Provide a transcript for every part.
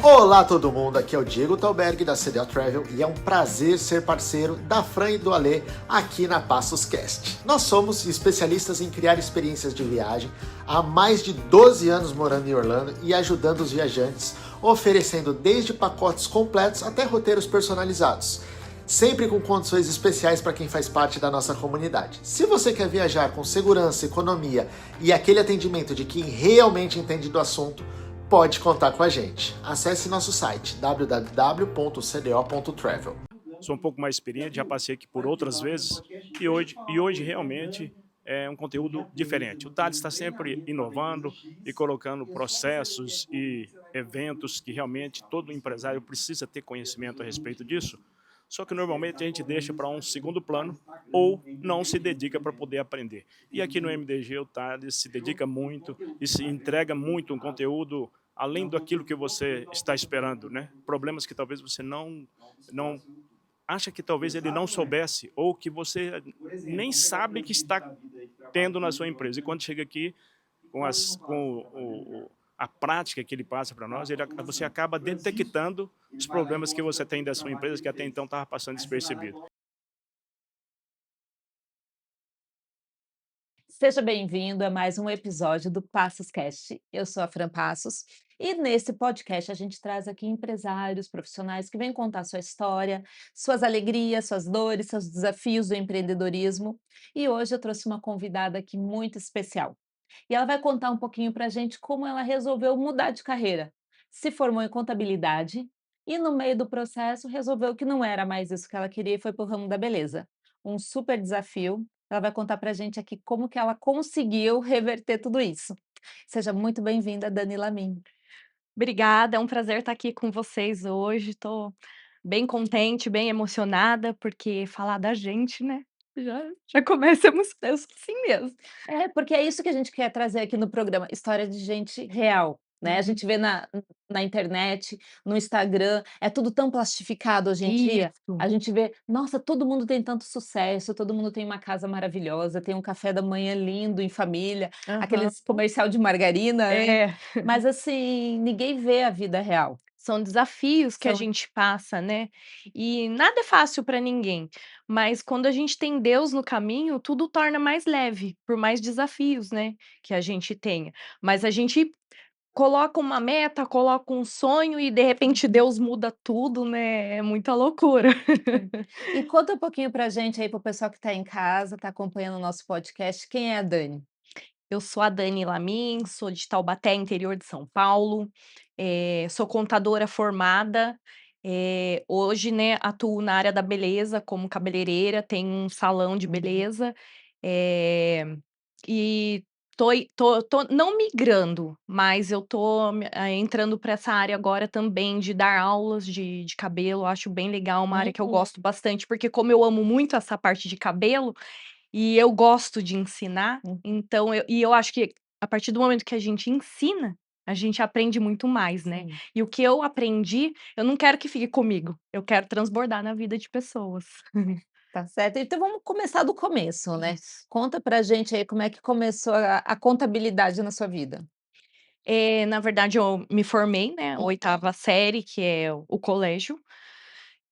Olá todo mundo, aqui é o Diego Tauberg da CDO Travel e é um prazer ser parceiro da Fran e do Alê aqui na Passos Cast. Nós somos especialistas em criar experiências de viagem há mais de 12 anos morando em Orlando e ajudando os viajantes, oferecendo desde pacotes completos até roteiros personalizados. Sempre com condições especiais para quem faz parte da nossa comunidade. Se você quer viajar com segurança, economia e aquele atendimento de quem realmente entende do assunto, pode contar com a gente. Acesse nosso site www.cdo.travel. Sou um pouco mais experiente, já passei aqui por outras vezes e hoje realmente é um conteúdo diferente. O Thales está sempre inovando e colocando processos e eventos que realmente todo empresário precisa ter conhecimento a respeito disso, só que normalmente a gente deixa para um segundo plano ou não se dedica para poder aprender. E aqui no MDG o Thales se dedica muito e se entrega muito um conteúdo além daquilo que você está esperando, né? Problemas que talvez você não acha que talvez ele não soubesse ou que você nem sabe que está tendo na sua empresa. E quando chega aqui, com a prática que ele passa para nós, você acaba detectando os problemas que você tem da sua empresa que até então estava passando despercebido. Seja bem-vindo a mais um episódio do Passos Cast. Eu sou a Fran Passos e nesse podcast a gente traz aqui empresários, profissionais que vêm contar sua história, suas alegrias, suas dores, seus desafios do empreendedorismo. E hoje eu trouxe uma convidada aqui muito especial. E ela vai contar um pouquinho para a gente como ela resolveu mudar de carreira. Se formou em contabilidade e no meio do processo resolveu que não era mais isso que ela queria e foi para o ramo da beleza. Um super desafio. Ela vai contar para a gente aqui como que ela conseguiu reverter tudo isso. Seja muito bem-vinda, Dani Lamin. Obrigada, é um prazer estar aqui com vocês hoje. Estou bem contente, bem emocionada, porque falar da gente, né, já começa eu sou assim mesmo. É, porque é isso que a gente quer trazer aqui no programa, história de gente real, né, a Uhum. gente vê na internet, no Instagram, é tudo tão plastificado hoje em dia, Isso. a gente vê, nossa, todo mundo tem tanto sucesso, todo mundo tem uma casa maravilhosa, tem um café da manhã lindo em família, Aham. aqueles comercial de margarina, né, É, mas assim, ninguém vê a vida real. são desafios que a São gente passa, né, e nada é fácil para ninguém, mas quando a gente tem Deus no caminho, tudo torna mais leve, por mais desafios, né, que a gente tenha. Mas a gente coloca uma meta, coloca um sonho e de repente Deus muda tudo, né, é muita loucura. Sim. E conta um pouquinho pra gente aí, para o pessoal que está em casa, está acompanhando o nosso podcast, quem é a Dani? Eu sou a Dani Lamin, sou de Taubaté, interior de São Paulo, sou contadora formada, hoje, né, atuo na área da beleza como cabeleireira, tenho um salão de Uhum. beleza, eh, e tô não migrando, mas eu tô entrando para essa área agora também de dar aulas de cabelo, acho bem legal, uma área que eu Hum. gosto bastante, porque como eu amo muito essa parte de cabelo, e eu gosto de ensinar, Uhum. então eu acho que a partir do momento que a gente ensina, a gente aprende muito mais, né. Sim, E o que eu aprendi, eu não quero que fique comigo, eu quero transbordar na vida de pessoas. tá certo. Então vamos começar do começo, né. Isso. Conta pra gente aí como é que começou a contabilidade na sua vida. Na verdade eu me formei, né, Hum. oitava série, que é o colégio,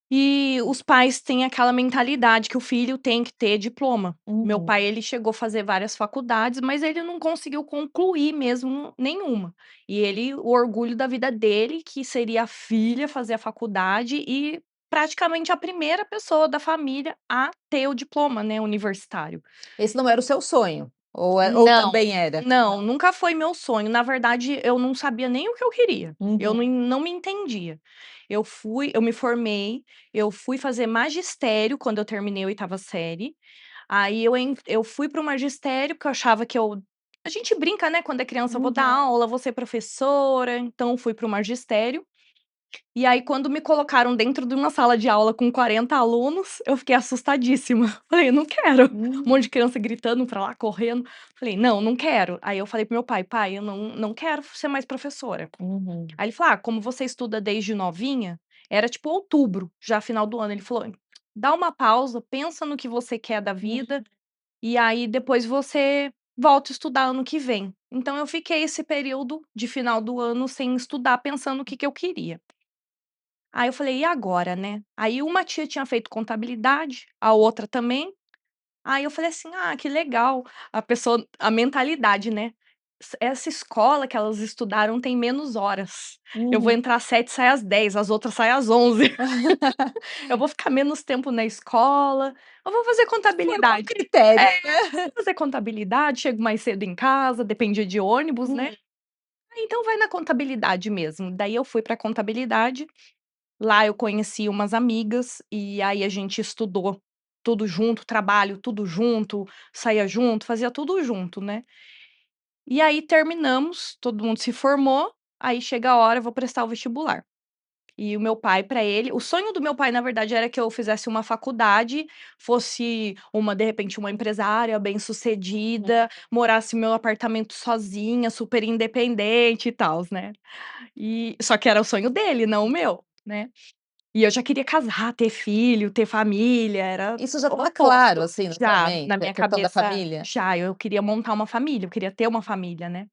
e os pais têm aquela mentalidade que o filho tem que ter diploma. Meu Uhum. pai, ele chegou a fazer várias faculdades, mas ele não conseguiu concluir mesmo nenhuma. E ele o orgulho da vida dele, que seria a filha fazer a faculdade e praticamente a primeira pessoa da família a ter o diploma, né, universitário. Esse não era o seu sonho? Ou Não, também era? não, nunca foi meu sonho. Na verdade, eu não sabia nem o que eu queria. Eu Uhum. não me entendia. Eu me formei, eu fui fazer magistério quando eu terminei a oitava série. Aí eu fui para o magistério, porque eu achava que eu a gente brinca, né, quando é criança: "Eu vou dar Uhum. aula, vou ser professora", então fui para o magistério. E aí quando me colocaram dentro de uma sala de aula com 40 alunos, eu fiquei assustadíssima. Falei: "Não quero". Um monte Hum. de criança gritando pra lá, correndo. Falei: "Não, não quero". Aí eu falei para meu pai: "Pai, eu não quero ser mais professora". Uhum. Aí ele falou: "Ah, como você estuda desde novinha", era tipo outubro, já final do ano, ele falou: "Dá uma pausa, pensa no que você quer da vida, e aí depois você volto a estudar ano que vem. Então eu fiquei esse período de final do ano sem estudar, pensando o que que eu queria. Aí eu falei: "E agora, né?". Aí uma tia tinha feito contabilidade, a outra também. Aí eu falei assim: "Ah, que legal". A mentalidade, né. Essa escola que elas estudaram tem menos horas. Eu vou Uhum. entrar às 7, sair às 10, as outras saem às 11. Eu vou ficar menos tempo na escola, eu vou fazer Foi o maior contabilidade. critério, É, né. vou fazer contabilidade, chego mais cedo em casa, dependia de ônibus, Uhum. né. Ah, então vai na contabilidade mesmo. Daí eu fui pra contabilidade, lá eu conheci umas amigas, e aí a gente estudou tudo junto, trabalho tudo junto, saía junto, fazia tudo junto, né. E aí terminamos, todo mundo se formou, aí chega a hora, eu vou prestar o vestibular. E o meu pai, para ele o sonho do meu pai, na verdade, era que eu fizesse uma faculdade, fosse de repente, uma empresária bem-sucedida, morasse no meu apartamento sozinha, super independente e tals, né. E só que era o sonho dele, não o meu, né. E eu já queria casar, ter filho, ter família, era Isso já o estava claro, oposto. assim, na sua Já, mente, na a minha questão da cabeça família? já, eu queria montar uma família, eu queria ter uma família, né.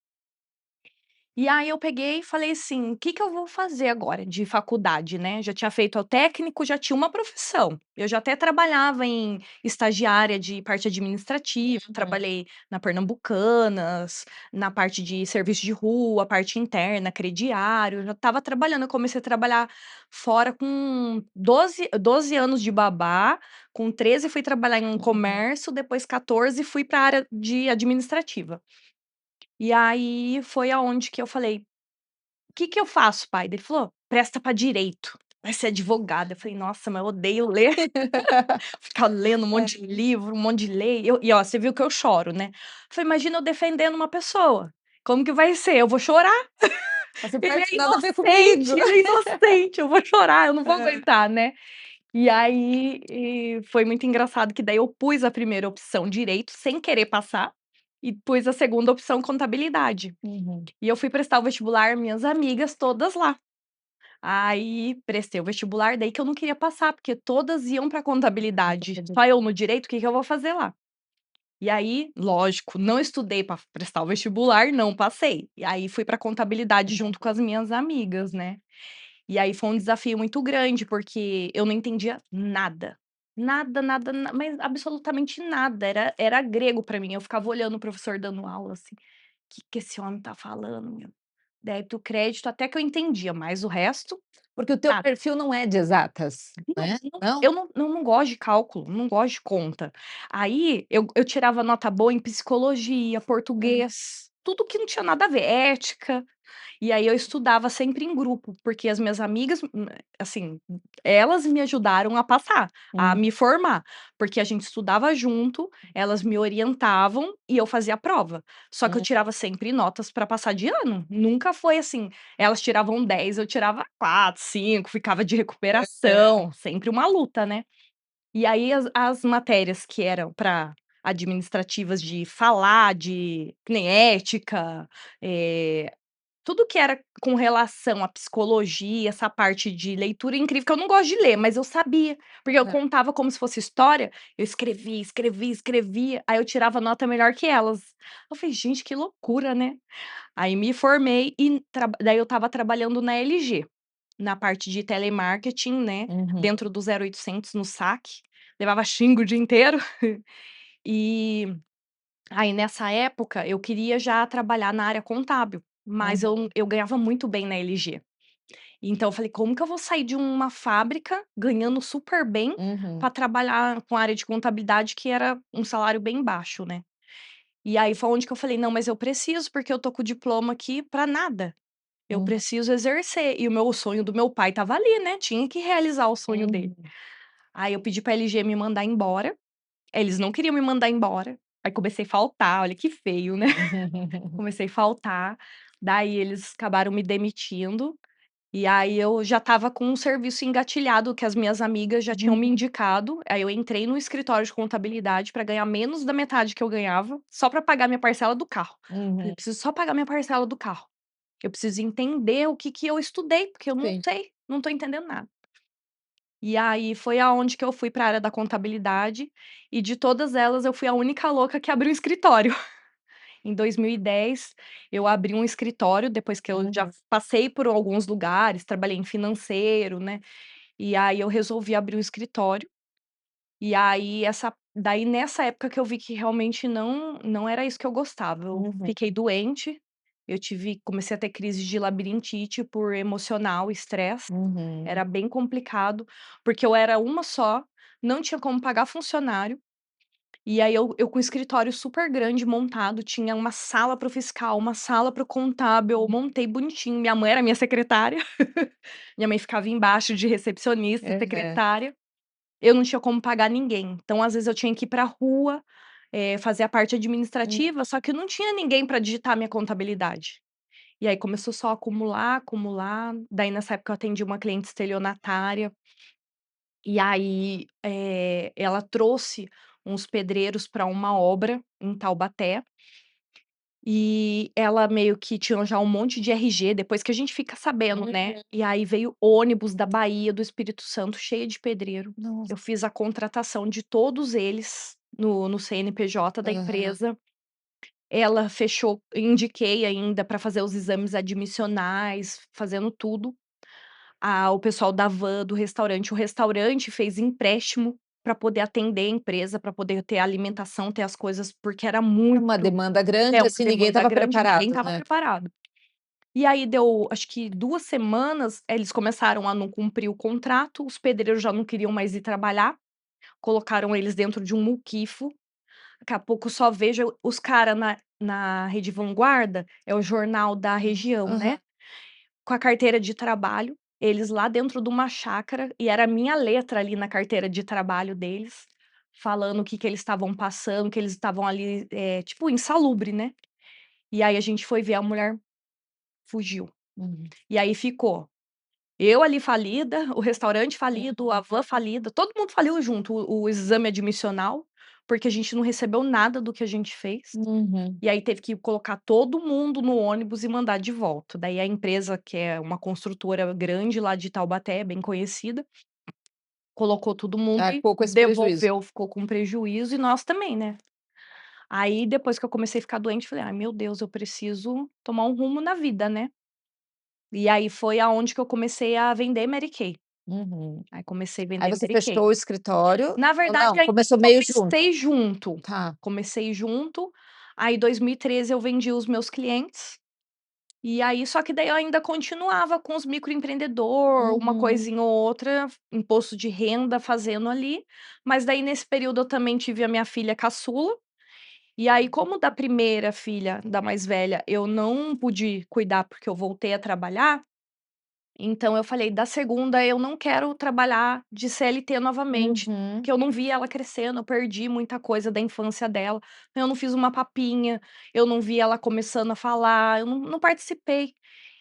E aí eu peguei e falei assim: "O que que eu vou fazer agora de faculdade?", né, já tinha feito o técnico, já tinha uma profissão. Eu já até trabalhava em estagiária de parte administrativa, Uhum. trabalhei na Pernambucanas, na parte de serviço de rua, parte interna, crediário, eu já estava trabalhando, eu comecei a trabalhar fora com doze anos de babá, com 13 fui trabalhar em um comércio, depois 14 fui para a área de administrativa. E aí foi aonde que eu falei: "O que que eu faço, pai?" Daí ele falou: "Presta para direito, vai ser advogada". Eu falei: "Nossa, mas eu odeio ler", ficar lendo um monte de livro, um monte de lei. Ó, você viu que eu choro, né. Eu falei: "Imagina eu defendendo uma pessoa, como que vai ser? Eu vou chorar, Essa ele parte nada a ver comigo. é inocente, eu vou chorar, eu não vou Hã. aguentar, né". E aí, foi muito engraçado que daí eu pus a primeira opção direito, sem querer passar, e pus a segunda opção contabilidade. Uhum. E eu fui prestar o vestibular, minhas amigas todas lá. Aí prestei o vestibular, daí que eu não queria passar, porque todas iam para contabilidade, só eu no direito, o que que eu vou fazer lá? E aí, lógico, não estudei para prestar o vestibular, não passei. E aí fui para contabilidade junto com as minhas amigas, né. E aí foi um desafio muito grande, porque eu não entendia nada. Nada, nada, mas absolutamente nada, era grego para mim, eu ficava olhando o professor dando aula, assim: Que esse homem tá falando, meu?". Débito, crédito, até que eu entendia, mas o resto, Porque o teu nada. perfil não é de exatas, Não, né? não, Não? eu não gosto de cálculo, não gosto de conta. Aí eu tirava nota boa em psicologia, português, tudo que não tinha nada a ver, ética. E aí eu estudava sempre em grupo, porque as minhas amigas, assim, elas me ajudaram a passar, a Hum, me formar, porque a gente estudava junto, elas me orientavam e eu fazia a prova. Só que eu hum. tirava sempre notas para passar de ano, nunca foi assim, elas tiravam 10, eu tirava 4, 5, ficava de recuperação, sempre uma luta, né. E aí as matérias que eram para administrativas de falar, de que nem ética, eh tudo que era com relação à psicologia, essa parte de leitura incrível, que eu não gosto de ler, mas eu sabia, porque eu Hã. contava como se fosse história, eu escrevia, escrevia, escrevia, aí eu tirava nota melhor que elas. Eu falei: "Gente, que loucura, né". Aí me formei e daí eu estava trabalhando na LG, na parte de telemarketing, né, Uhum, dentro do 0800 no saque, levava xingo o dia inteiro. E aí nessa época eu queria já trabalhar na área contábil, mas uhum, eu ganhava muito bem na LG. Então eu falei: "Como que eu vou sair de uma fábrica ganhando super bem uhum, para trabalhar com a área de contabilidade que era um salário bem baixo, né". E aí foi onde que eu falei: "Não, mas eu preciso, porque eu tô com o diploma aqui para nada, eu uhum, preciso exercer". E o sonho do meu pai estava ali, né, tinha que realizar o sonho dele. uhum. Aí eu pedi pra LG me mandar embora, eles não queriam me mandar embora, aí comecei a faltar, olha que feio, né. Comecei a faltar, daí eles acabaram me demitindo, e aí eu já estava com um serviço engatilhado que as minhas amigas já tinham me Uhum, indicado, aí eu entrei no escritório de contabilidade para ganhar menos da metade que eu ganhava, só para pagar minha parcela do carro. Falei: uhum. "Preciso só pagar minha parcela do carro, eu preciso entender o que que eu estudei, porque eu não Sim. sei, não tô entendendo nada". E aí foi aonde que eu fui para a área da contabilidade, e de todas elas eu fui a única louca que abriu um escritório. Em 2010, eu abri um escritório, depois que eu já passei por alguns lugares, trabalhei em financeiro, né, e aí eu resolvi abrir um escritório, e aí daí nessa época que eu vi que realmente não era isso que eu gostava, eu Uhum, fiquei doente, comecei a ter crise de labirintite por emocional, estresse, uhum, era bem complicado, porque eu era uma só, não tinha como pagar funcionário, e aí eu com o escritório super grande montado, tinha uma sala para o fiscal, uma sala para o contábil, eu montei bonitinho, minha mãe era minha secretária, minha mãe ficava embaixo de recepcionista, aham, secretária, eu não tinha como pagar ninguém, então às vezes eu tinha que ir pra rua, fazer a parte hum. administrativa, só que não tinha ninguém para digitar minha contabilidade. E aí começou só a acumular, acumular, daí nessa época eu atendi uma cliente estelionatária, e aí, ela trouxe uns pedreiros para uma obra em Taubaté, e ela meio que tinha já um monte de RG, depois que a gente fica sabendo, né, e aí veio ônibus da Bahia, do Espírito Santo, cheio de pedreiro. Nossa, Eu fiz a contratação de todos eles no CNPJ da aham. empresa, ela fechou indiquei ainda para fazer os exames admissionais, fazendo tudo. O pessoal da van do restaurante, o restaurante fez empréstimo para poder atender a empresa, para poder ter alimentação, ter as coisas, porque era É uma muito demanda é grande, uma assim, ninguém demanda estava grande, ninguém preparado, estava né. preparado. E aí deu, acho que 2 semanas, eles começaram a não cumprir o contrato, os pedreiros já não queriam mais ir trabalhar, colocaram eles dentro de um muquifo, daqui a pouco só vejo os cara na Rede Vanguarda, é o jornal da região, Aham. né. Com a carteira de trabalho, eles lá dentro de uma chácara, e era a minha letra ali na carteira de trabalho deles, falando o que que eles estavam passando, que eles estavam ali, tipo, insalubre, né. E aí a gente foi ver, a mulher fugiu. Uhum. E aí ficou eu ali falida, o restaurante falido, a van falida, todo mundo faliu junto, o exame admissional, porque a gente não recebeu nada do que a gente fez. Uhum. E aí teve que colocar todo mundo no ônibus e mandar de volta. Daí a empresa, que é uma construtora grande lá de Taubaté, bem conhecida, colocou todo mundo e Arcou com esse prejuízo. devolveu, ficou com prejuízo e nós também, né. Aí depois que eu comecei a ficar doente, falei: "Ai meu Deus, eu preciso tomar um rumo na vida, né". E aí foi aonde que eu comecei a vender Mary Kay. Uhum. Aí comecei a Aí vender você Mary Kay. fechou o escritório Na ou verdade não, ainda começou meio junto? comecei junto, Tá. comecei junto, aí 2013 eu vendi os meus clientes. E aí só que daí eu ainda continuava com os microempreendedor, uma Uhum. coisinha ou outra, imposto de renda fazendo ali, mas daí nesse período eu também tive a minha filha caçula, e aí como da primeira filha, da mais velha, eu não pude cuidar porque eu voltei a trabalhar, então eu falei: "Da segunda eu não quero trabalhar de CLT novamente", Uhum. porque eu não vi ela crescendo, eu perdi muita coisa da infância dela, eu não fiz uma papinha, eu não vi ela começando a falar, eu não participei.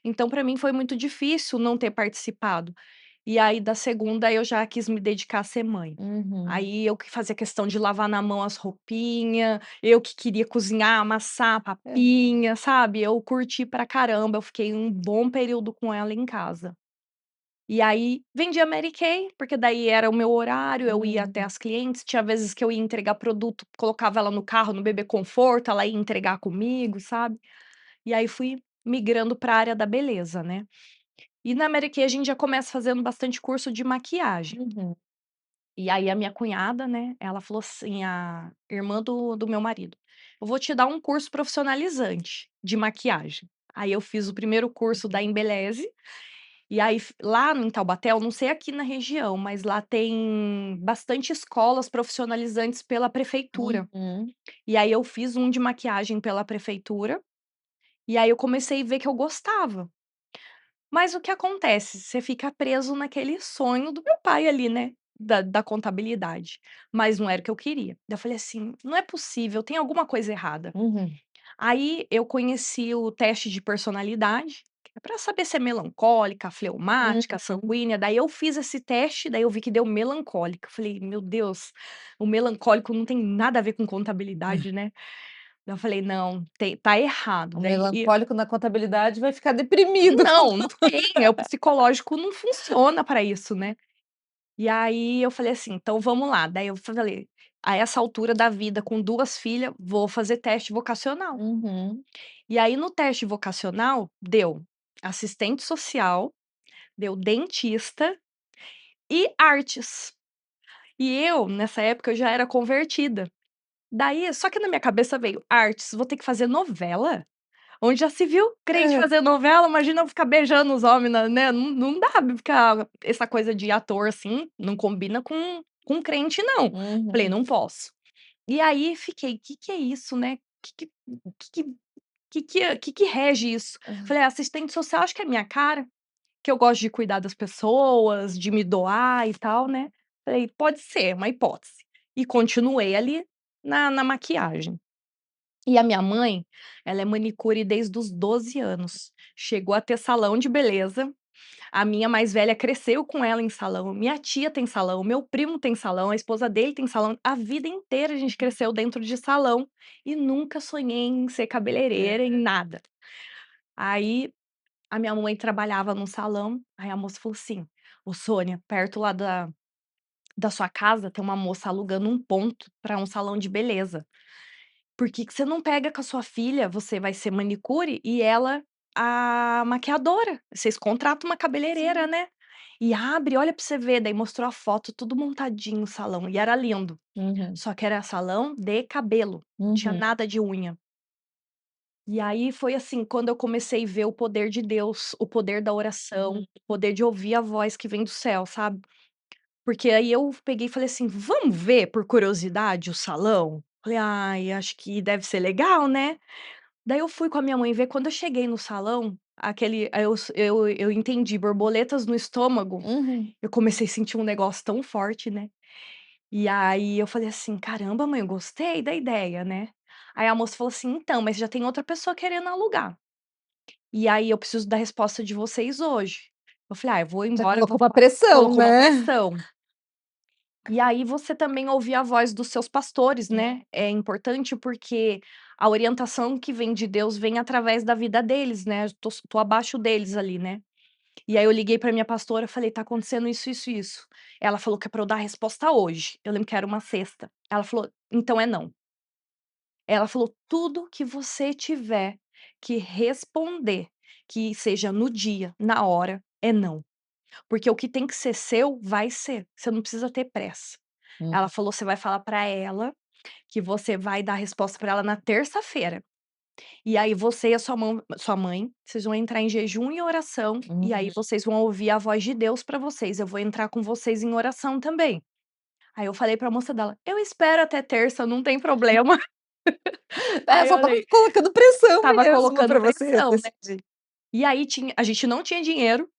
Então para mim foi muito difícil não ter participado. E aí da segunda eu já quis me dedicar a ser mãe. Uhum. Aí eu que fazia questão de lavar na mão as roupinha, eu que queria cozinhar, amassar É. papinha, sabe, eu curti pra caramba, eu fiquei um bom período com ela em casa. E aí vendia Mary Kay, porque daí era o meu horário, eu ia até Uhum. as clientes, tinha vezes que eu ia entregar produto, colocava ela no carro, no bebê conforto, ela ia entregar comigo, sabe. E aí fui migrando pra área da beleza, né. E na Mary Kay a gente já começa fazendo bastante curso de maquiagem. Uhum. E aí a minha cunhada, né, ela falou assim, a irmã do meu marido: "Eu vou te dar um curso profissionalizante de maquiagem". Aí eu fiz o primeiro curso da Embeleze, e aí lá em Taubaté, eu não sei aqui na região, mas lá tem bastante escolas profissionalizantes pela prefeitura. Uhum. E aí eu fiz um de maquiagem pela prefeitura, e aí eu comecei a ver que eu gostava. Mas o que acontece, você fica preso naquele sonho do meu pai ali, né, da contabilidade, mas não era o que eu queria. Daí eu falei assim: "Não é possível, tem alguma coisa errada". Uhum. Aí eu conheci o teste de personalidade, que é pra saber se é melancólica, fleumática, Uhum. sanguínea, daí eu fiz esse teste, daí eu vi que deu melancólica, eu falei: "Meu Deus, o melancólico não tem nada a ver com contabilidade, né". Daí eu falei: "Não, tá errado". O Daí melancólico na contabilidade vai ficar deprimido. não tem, o psicológico não funciona para isso, né. E aí eu falei assim: "Então vamos lá", daí eu falei a essa altura da vida, com 2 filhas, vou fazer teste vocacional. Uhum. E aí no teste vocacional, deu assistente social, deu dentista e artes. E eu, nessa época, eu já era convertida. Daí só que na minha cabeça veio: "Artes, vou ter que fazer novela?" Onde já se viu crente Hã. fazer novela, imagina eu ficar beijando os homens na né, não dá pra ficar essa coisa de ator, assim, não combina com crente não. Falei: Uhum. "Não posso". E aí fiquei: Que é isso, né? Que que rege isso?" Hã. Falei: "Assistente social acho que é minha cara, que eu gosto de cuidar das pessoas, de me doar e tal, né". Falei: "Pode ser, uma hipótese". E continuei ali na maquiagem. E a minha mãe, ela é manicure desde os 12 anos. Chegou a ter salão de beleza. A minha mais velha cresceu com ela em salão. Minha tia tem salão, meu primo tem salão, a esposa dele tem salão. A vida inteira a gente cresceu dentro de salão e nunca sonhei em ser cabeleireira, em nada. Aí a minha mãe trabalhava num salão, aí a moça falou assim: "Ô Sônia, perto lá da sua casa tem uma moça alugando um ponto para um salão de beleza. Por que que você não pega com a sua filha, você vai ser manicure e ela a maquiadora, vocês contratam uma cabeleireira, Sim. né, e abre, olha pra você ver", daí mostrou a foto, tudo montadinho o salão e era lindo, Uhum. só que era salão de cabelo, não tinha Uhum. nada de unha. E aí foi assim, quando eu comecei a ver o poder de Deus, o poder da oração, Uhum. o poder de ouvir a voz que vem do céu, sabe. Porque aí eu peguei e falei assim: "Vamos ver por curiosidade o salão?" Falei: "Ai, acho que deve ser legal, né". Daí eu fui com a minha mãe ver, quando eu cheguei no salão, aquele aí eu entendi, borboletas no estômago, Uhum. eu comecei a sentir um negócio tão forte, né. E aí eu falei assim: "Caramba mãe, eu gostei da ideia, né". Aí a moça falou assim: "Então, mas já tem outra pessoa querendo alugar, e aí eu preciso da resposta de vocês hoje". Eu falei: "Ah, eu vou Já embora, eu vou colocou uma falar", pressão, colocou uma né. pressão. E aí você também ouvir a voz dos seus pastores, né, é importante, porque a orientação que vem de Deus vem através da vida deles, né, eu tô abaixo deles ali, né. E aí eu liguei pra minha pastora, falei: "Tá acontecendo isso, isso, isso". Ela falou que é pra eu dar a resposta hoje, eu lembro que era uma sexta. Ela falou: "Então é não". Ela falou: "Tudo que você tiver que responder, que seja no dia, na hora, é não, porque o que tem que ser seu, vai ser, você não precisa ter pressa". Uhum. Ela falou: "Você vai falar pra ela que você vai dar a resposta pra ela na terça-feira. E aí você e a sua mãe, vocês vão entrar em jejum e oração, e aí Uhum. vocês vão ouvir a voz de Deus pra vocês. Eu vou entrar com vocês em oração também". Aí eu falei pra moça dela: "Eu espero até terça, não tem problema". É, Aí eu só estava falei colocando pressão estava mesmo colocando pra você pressão, né. decidir. E aí a gente não tinha dinheiro,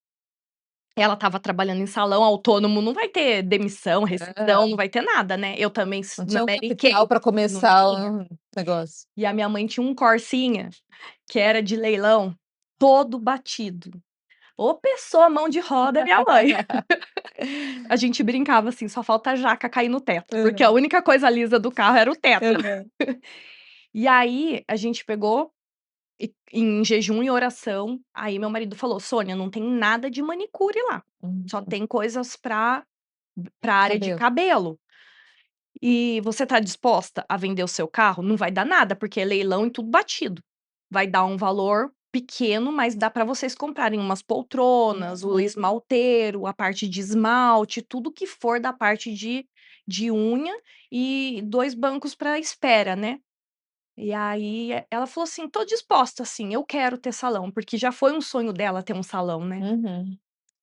ela estava trabalhando em salão autônomo, não vai ter demissão, rescisão, Aham. não vai ter nada, né. Eu também Não na tinha um Mary capital Kay, pra não começar tinha. o negócio. E a minha mãe tinha um Corsinha, que era de leilão, todo batido. Ô pessoa mão de roda é minha mãe. A gente brincava assim: "Só falta a jaca cair no teto", porque a Aham, única coisa lisa do carro era o teto. aham. E aí a gente pegou e em jejum e oração, aí meu marido falou: "Sônia, não tem nada de manicure lá, só Uhum. tem coisas pra área de Cabelo. cabelo. E você tá disposta a vender o seu carro? Não vai dar nada, porque é leilão e tudo batido. Vai dar um valor pequeno, mas dá para vocês comprarem umas poltronas, o Uhum. esmalteiro, a parte de esmalte, tudo que for da parte de unha e 2 bancos para espera, né". E aí ela falou assim: "Tô disposta sim, eu quero ter salão", porque já foi um sonho dela ter um salão, né. Uhum.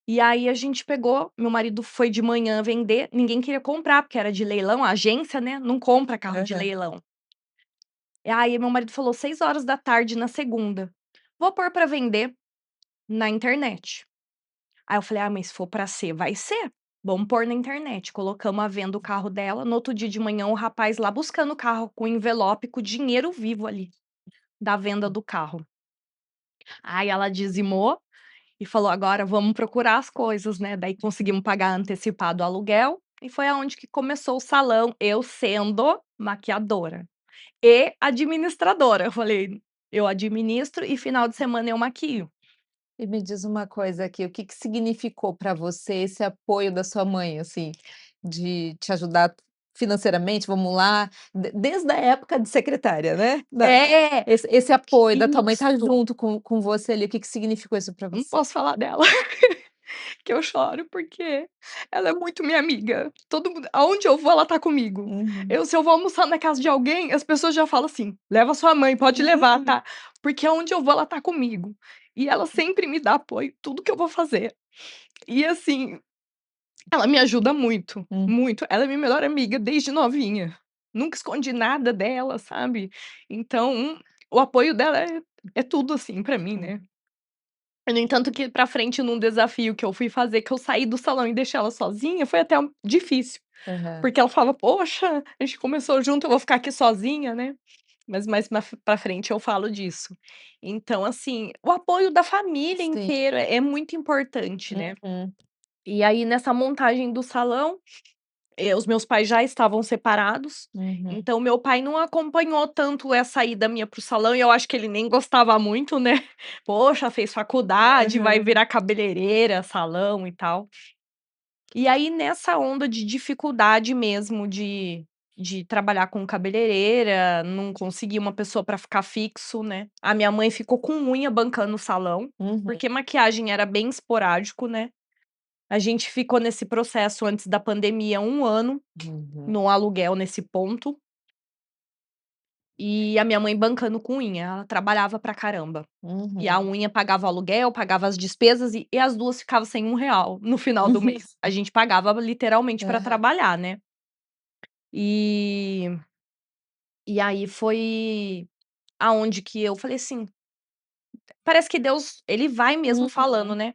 E aí a gente pegou, meu marido foi de manhã vender, ninguém queria comprar, porque era de leilão, a agência, né, não compra carro de Aham. leilão. E aí meu marido falou: 6 horas da tarde na segunda, vou pôr pra vender na internet. Aí eu falei: "Ah, mas se for pra ser, vai ser. Vamos pôr na internet". Colocamos à venda o carro dela, no outro dia de manhã o rapaz lá buscando o carro com envelope, com dinheiro vivo ali, da venda do carro. Aí ela dizimou e falou: "Agora vamos procurar as coisas, né". Daí conseguimos pagar antecipado o aluguel, e foi aonde que começou o salão, eu sendo maquiadora e administradora. Eu falei: "Eu administro e final de semana eu maquio". E me diz uma coisa aqui, o que que significou para você esse apoio da sua mãe, assim, de te ajudar financeiramente, vamos lá, desde a época de secretária, né? É, Esse apoio da tua mãe estar isso. junto com você ali, o que que significou isso para Não você? posso falar dela, que eu choro, porque ela é muito minha amiga. Todo mundo aonde eu vou, ela tá comigo. Uhum. Se eu vou almoçar na casa de alguém, as pessoas já falam assim: "Leva sua mãe, pode levar, tá?" Porque aonde eu vou, ela tá comigo. E ela sempre me dá apoio, tudo que eu vou fazer. E assim, ela me ajuda muito, Hum. muito. Ela é minha melhor amiga desde novinha. Nunca escondi nada dela, sabe. Então, o apoio dela é tudo, assim, pra mim, né. No entanto que pra frente num desafio que eu fui fazer, que eu saí do salão e deixei ela sozinha, foi até difícil, Aham. porque ela falava: "Poxa, a gente começou junto, eu vou ficar aqui sozinha, né". Mas mais pra frente eu falo disso. Então, assim, o apoio da família Sim. inteira é muito importante, né. Uhum. E aí nessa montagem do salão, os meus pais já estavam separados, Uhum. então meu pai não acompanhou tanto essa ida minha para o salão e eu acho que ele nem gostava muito, né. Poxa, fez faculdade, vai Aham. virar cabeleireira, salão e tal. E aí nessa onda de dificuldade mesmo de trabalhar com cabeleireira, não conseguir uma pessoa para ficar fixo, né, a minha mãe ficou com unha bancando o salão, Uhum. porque maquiagem era bem esporádico, né. A gente ficou nesse processo antes da pandemia 1 ano, Uhum. no aluguel nesse ponto, e a minha mãe bancando com unha, ela trabalhava pra caramba. E a Uhum. unha pagava o aluguel, pagava as despesas e as 2 ficavam sem R$ 1 no final do mês. A gente pagava literalmente pra Aham. trabalhar, né. E e aí foi aonde que eu falei assim, parece que Deus, ele vai mesmo falando, Uhum. né.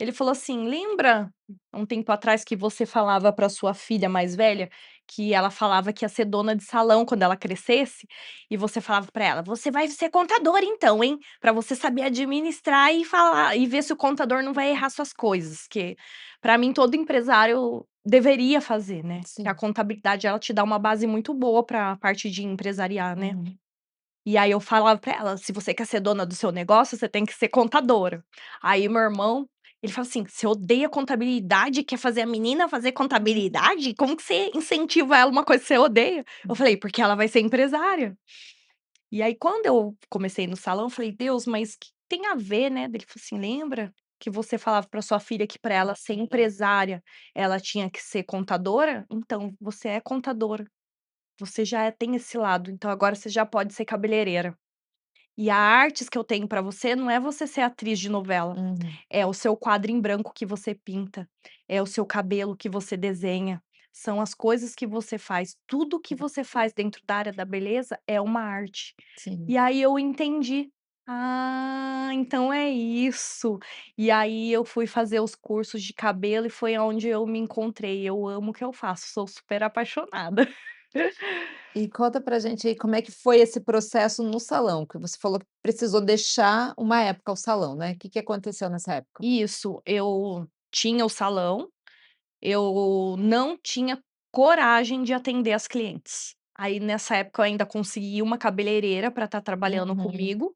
Ele falou assim: "Lembra, um tempo atrás, que você falava para sua filha mais velha, que ela falava que ia ser dona de salão quando ela crescesse, e você falava para ela: 'Você vai ser contadora então, hein, para você saber administrar e falar e ver se o contador não vai errar suas coisas'", que para mim todo empresário deveria fazer, né, que a Sim. contabilidade ela te dá uma base muito boa para a parte de empresariar, né. Uhum. E aí eu falava pra ela: "Se você quer ser dona do seu negócio, você tem que ser contadora". Aí meu irmão, ele fala assim: "Você odeia contabilidade, quer fazer a menina fazer contabilidade? Como que você incentiva ela uma coisa que você odeia?". Eu falei: "Porque ela vai ser empresária". E aí quando eu comecei no salão, eu falei: "Deus, mas que tem a ver, né?". Ele falou assim: "Lembra que você falava pra sua filha que pra ela ser empresária, ela tinha que ser contadora? Então, você é contadora, você já tem esse lado, então agora você já pode ser cabeleireira". E a artes que eu tenho pra você não é você ser atriz de novela, Uhum. é o seu quadro em branco que você pinta, é o seu cabelo que você desenha, são as coisas que você faz, tudo que você faz dentro da área da beleza é uma arte. Sim. E aí eu entendi, ah, então é isso. E aí eu fui fazer os cursos de cabelo e foi aonde eu me encontrei, eu amo o que eu faço, sou super apaixonada. E conta pra gente aí como é que foi esse processo no salão, que você falou que precisou deixar uma época o salão, né, o que que aconteceu nessa época? Isso, eu tinha o salão. Eu não tinha coragem de atender as clientes. Aí nessa época eu ainda consegui uma cabeleireira para estar trabalhando Uhum. comigo,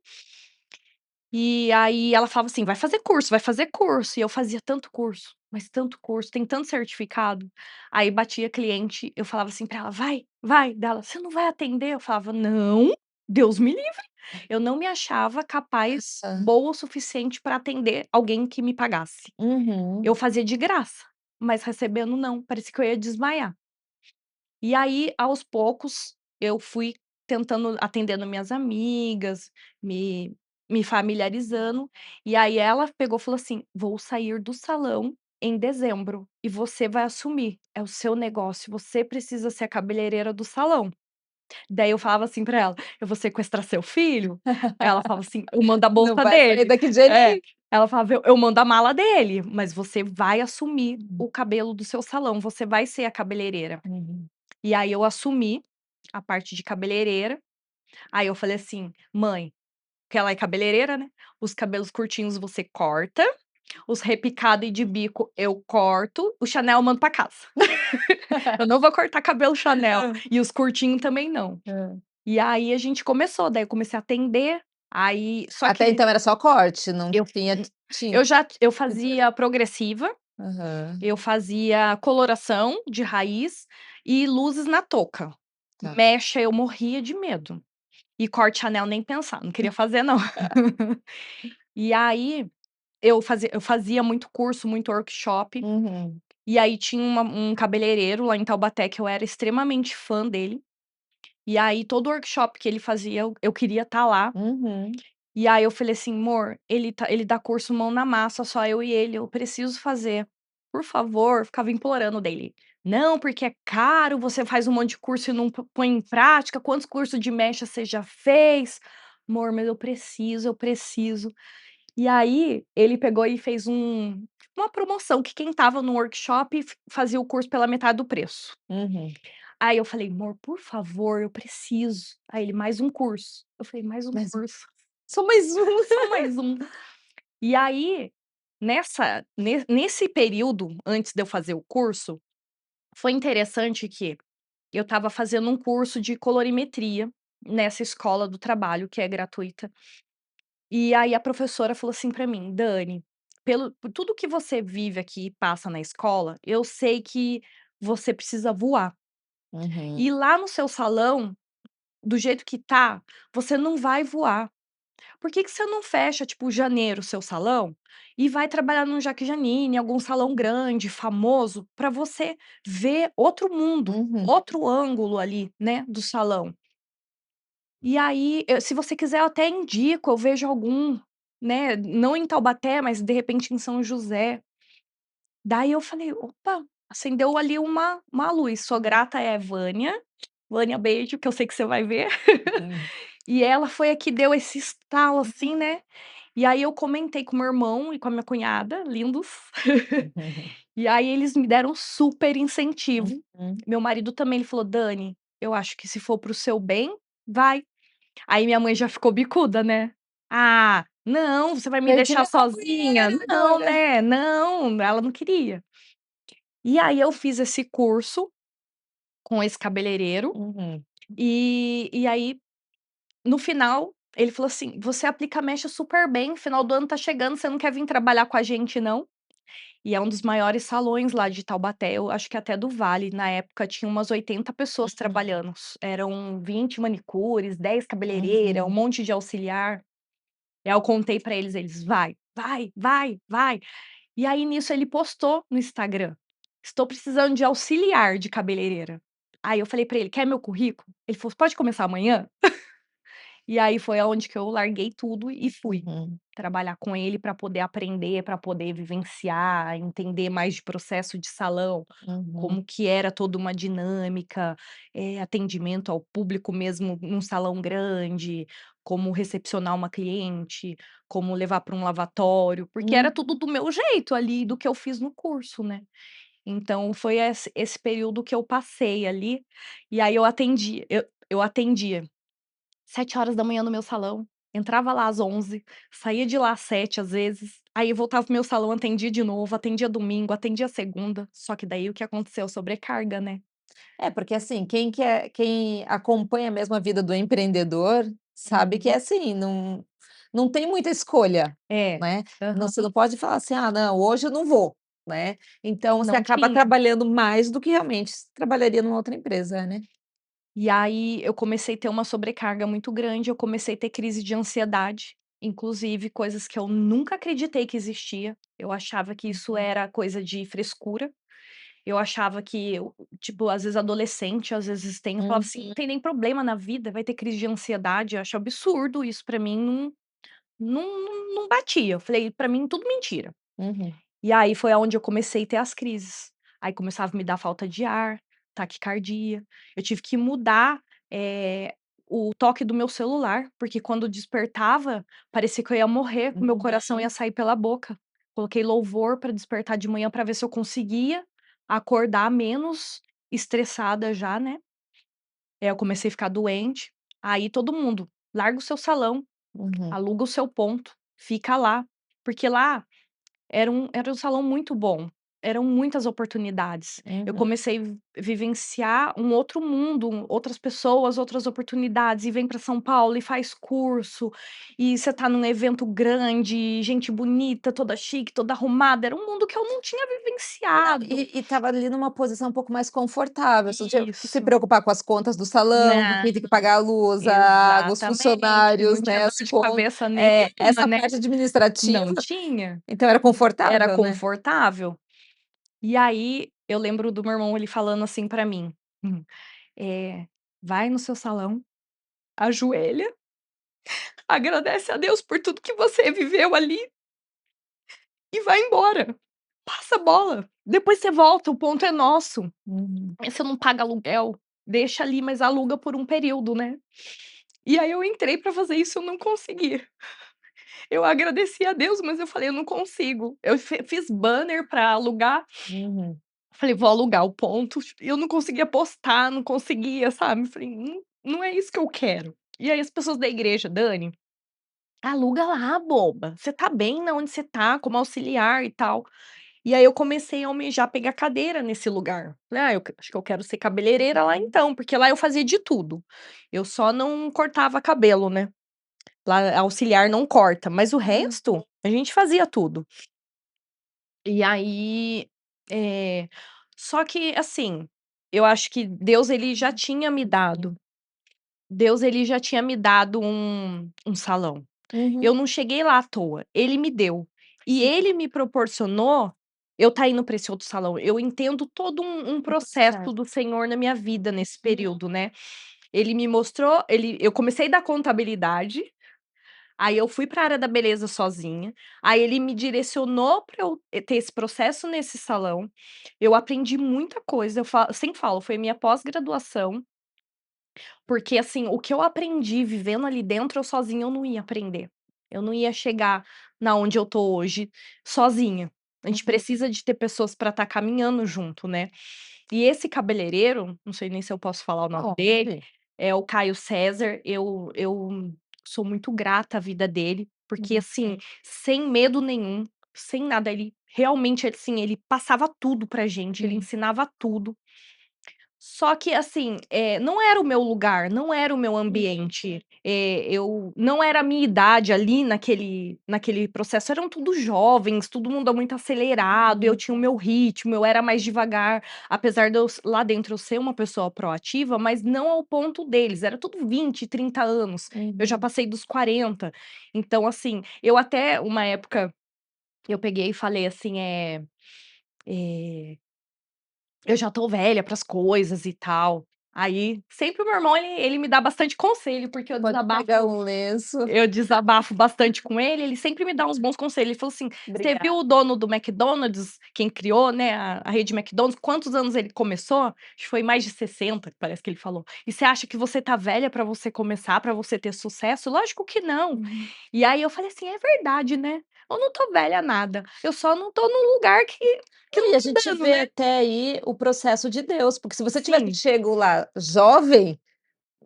e aí ela falava assim: "Vai fazer curso, vai fazer curso", e eu fazia tanto curso, mas tanto curso, tem tanto certificado. Aí batia cliente, eu falava assim pra ela: "Vai, vai", dela: "Você não vai atender?". Eu falava: "Não, Deus me livre". Eu não me achava capaz, Hã. boa o suficiente para atender alguém que me pagasse. Uhum. Eu fazia de graça, mas recebendo não, parecia que eu ia desmaiar. E aí, aos poucos, eu fui tentando atendendo minhas amigas, me me familiarizando, e aí ela pegou e falou assim: "Vou sair do salão em dezembro, e você vai assumir, é o seu negócio, você precisa ser a cabeleireira do salão". Daí eu falava assim pra ela: "Eu vou sequestrar seu filho?". Aí ela falava assim: "Eu mando a Não bolsa vai sair dele". daqui de jeito É, nenhum. ela falava: "Eu mando a mala dele, mas você vai assumir Uhum. o cabelo do seu salão, você vai ser a cabeleireira". Uhum. E aí eu assumi a parte de cabeleireira, aí eu falei assim: "Mãe", porque ela é cabeleireira, né, "os cabelos curtinhos você corta, os repicado e de bico eu corto, o Chanel eu mando pra casa. Eu não vou cortar cabelo Chanel, Hã. e os curtinhos também não". Hã. E aí a gente começou, daí eu comecei a atender, aí só Até que então era só corte, não eu tinha tinta. eu fazia progressiva, Aham. Eu fazia coloração de raiz e luzes na touca. Tá. Mecha eu morria de medo. E corte anel nem pensar, não queria fazer não. E aí, eu fazia muito curso, muito workshop, Uhum. e aí tinha um cabeleireiro lá em Taubaté que eu era extremamente fã dele, e aí todo workshop que ele fazia eu queria estar lá. Uhum. E aí eu falei assim: "Mor, ele dá curso mão na massa, só eu e ele, eu preciso fazer, por favor", ficava implorando dele. "Não, porque é caro, você faz um monte de curso e não põe em prática, quantos cursos de mecha você já fez?". "Mor, mas eu preciso, eu preciso". E aí ele pegou e fez uma promoção que quem estava no workshop fazia o curso pela metade do preço. Uhum. Aí eu falei: "Mor, por favor, eu preciso". Aí ele: "Mais um curso". Eu falei: "Mais um Mas curso". só mais um. Só mais um. E aí, nesse período, antes de eu fazer o curso, foi interessante que eu estava fazendo um curso de colorimetria nessa escola do trabalho, que é gratuita. E aí a professora falou assim pra mim: "Dani, por tudo que você vive aqui e passa na escola, eu sei que você precisa voar. Uhum. E lá no seu salão, do jeito que tá, você não vai voar. Por que que você não fecha, tipo, janeiro, o seu salão e vai trabalhar num Jaque Janine, algum salão grande, famoso, para você ver outro mundo, Uhum. outro ângulo ali, né, do salão. E aí, se você quiser, eu até indico, eu vejo algum, né, não em Taubaté, mas de repente em São José". Daí eu falei: "Opa", acendeu ali uma luz. Sou grata é Vânia. Vânia, beijo, que eu sei que você vai ver. Uhum. E ela foi a que deu esse estalo, assim, né. E aí eu comentei com meu irmão e com a minha cunhada, lindos, Uhum. e aí eles me deram super incentivo. Uhum. Meu marido também, ele falou: "Dani, eu acho que se for para o seu bem, vai". Aí minha mãe já ficou bicuda, né: "Ah, não, você vai me Perdi deixar minha sozinha? companheira Não, agora. né, não", ela não queria. E aí eu fiz esse curso com esse cabeleireiro, Uhum. e aí no final, ele falou assim: "Você aplica mecha super bem, final do ano tá chegando, você não quer vir trabalhar com a gente não?". E é um dos maiores salões lá de Taubaté, eu acho que até do Vale, na época tinha umas 80 pessoas trabalhando, eram 20 manicures, 10 cabeleireira, um Uhum. monte de auxiliar. E aí eu contei pra eles, eles: "Vai, vai, vai, vai". E aí nisso ele postou no Instagram: "Estou precisando de auxiliar de cabeleireira". Aí eu falei pra ele: "Quer meu currículo?". Ele falou: "Pode começar amanhã?". E aí foi aonde que eu larguei tudo e fui Uhum. trabalhar com ele para poder aprender, para poder vivenciar, entender mais de processo de salão, Uhum. como que era toda uma dinâmica, atendimento ao público mesmo num salão grande, como recepcionar uma cliente, como levar para um lavatório, porque era Uhum. tudo do meu jeito ali, do que eu fiz no curso, né. Então foi esse período que eu passei ali, e aí eu atendia 7 horas da manhã no meu salão, entrava lá às 11, saía de lá às 7 às vezes, aí voltava para o meu salão, atendia de novo, atendia domingo, atendia segunda, só que daí o que aconteceu? Sobrecarga, né. É, porque assim, quem acompanha mesmo a vida do empreendedor, sabe que é Uhum. assim, não tem muita escolha, É. né. Não, Aham. você não pode falar assim: "Ah, não, hoje eu não vou", né. Então você Não acaba tinha. trabalhando mais do que realmente trabalharia numa outra empresa, né. E aí eu comecei a ter uma sobrecarga muito grande, eu comecei a ter crise de ansiedade, inclusive coisas que eu nunca acreditei que existia, eu achava que isso era coisa de frescura. Eu achava que tipo, às vezes adolescente, às vezes tem, eu falava assim: Uhum. "Não tem nem problema na vida, vai ter crise de ansiedade", eu acho absurdo isso, pra mim não batia, eu falei: "Pra mim tudo mentira". Uhum. E aí foi aonde eu comecei a ter as crises, aí começava a me dar falta de ar, taquicardia, eu tive que mudar, eh, o toque do meu celular, porque quando despertava, parecia que eu ia morrer, o meu coração ia Uhum. sair pela boca. Coloquei louvor pra despertar de manhã pra ver se eu conseguia acordar menos estressada já, né. Eu comecei a ficar doente, aí todo mundo: "Larga o seu salão, Uhum. aluga o seu ponto, fica lá", porque lá era um salão muito bom. eram muitas oportunidades. Eu Uhum. comecei vivenciar um outro mundo, outras pessoas, outras oportunidades, e vem para São Paulo e faz curso, e você tá num evento grande, gente bonita, toda chique, toda arrumada, era um mundo que eu não tinha Não, vivenciado. e estava ali numa posição um pouco mais confortável, você não tinha que se Isso. preocupar com as contas do salão, com Né, quem tem que pagar a luz, a água, os exatamente, funcionários, não tinha né, dor as de contas, cabeça nenhuma, essa né. parte administrativa, Não tinha, então era era confortável, né? confortável. E aí, eu lembro do meu irmão, ele falando assim pra mim, hum, "Vai no seu salão, ajoelha, agradece a Deus por tudo que você viveu ali e vai embora. Passa a bola, depois você volta, o ponto é nosso. Uhum, Você não paga aluguel, deixa ali, mas aluga por um período, né". E aí eu entrei pra fazer isso, eu não consegui. Eu agradeci a Deus, mas eu falei: "Eu não consigo". Eu fiz banner pra alugar, uhum, falei: "Vou alugar o ponto", e eu não conseguia postar, não conseguia, sabe. Falei: não é isso que eu quero". E aí as pessoas da igreja: "Dani, aluga lá, boba, você tá bem na onde você tá, como auxiliar e tal". E aí eu comecei a almejar pegar cadeira nesse lugar. Falei: "Ah, acho que eu quero ser cabeleireira lá então", porque lá eu fazia de tudo. Eu só não cortava cabelo, né. Lá auxiliar não corta, mas o resto, a gente fazia tudo. E aí, eh, só que assim, eu acho que Deus ele já tinha me dado um salão. uhum, Eu não cheguei lá à toa, ele me deu. E sim, ele me proporcionou eu estar indo para esse outro salão. Eu entendo todo um processo certo. do Senhor na minha vida nesse período, né. Ele me mostrou eu comecei da contabilidade. Aí eu fui para a área da beleza sozinha, aí ele me direcionou para eu ter esse processo nesse salão, eu aprendi muita coisa, eu sempre falo, foi minha pós-graduação, porque, assim, o que eu aprendi vivendo ali dentro, eu sozinha eu não ia aprender. Eu não ia chegar na onde eu tô hoje sozinha. A gente Uhum. precisa de ter pessoas para estar caminhando junto, né. E esse cabeleireiro, não sei nem se eu posso falar o nome dele, Pode. é o Caio César, eu sou muito grata à vida dele, porque, Uhum, assim, sem medo nenhum, sem nada, ele realmente, assim, ele passava tudo pra gente, ele uhum, ensinava tudo. Só que, assim, não era o meu lugar, não era o meu ambiente, eu não era a minha idade ali naquele processo, eram tudo jovens, todo mundo muito acelerado, eu uhum, tinha o meu ritmo, eu era mais devagar, apesar de eu lá dentro eu ser uma pessoa proativa, mas não ao ponto deles, era tudo 20, 30 anos, eu já uhum. passei dos 40. Então, assim, eu até uma época, eu peguei e falei assim, eh eu já tô velha para as coisas e tal. Aí, sempre o meu irmão ele me dá bastante conselho, porque Pode pegar um lenço. eu desabafo bastante com ele sempre me dá uns bons conselhos. Ele falou assim: "Você viu Obrigada. o dono do McDonald's, quem criou, né, a rede McDonald's, quantos anos ele começou? Acho que foi mais de 60, parece que ele falou. E você acha que você tá velha pra você começar, pra você ter sucesso? Lógico que não". Uhum. E aí eu falei assim: "É verdade, né, eu não tô velha nada, eu só não tô num lugar que Não, não e a tá gente dando, vê né". até aí o processo de Deus, porque se você tivesse Sim. chego lá jovem,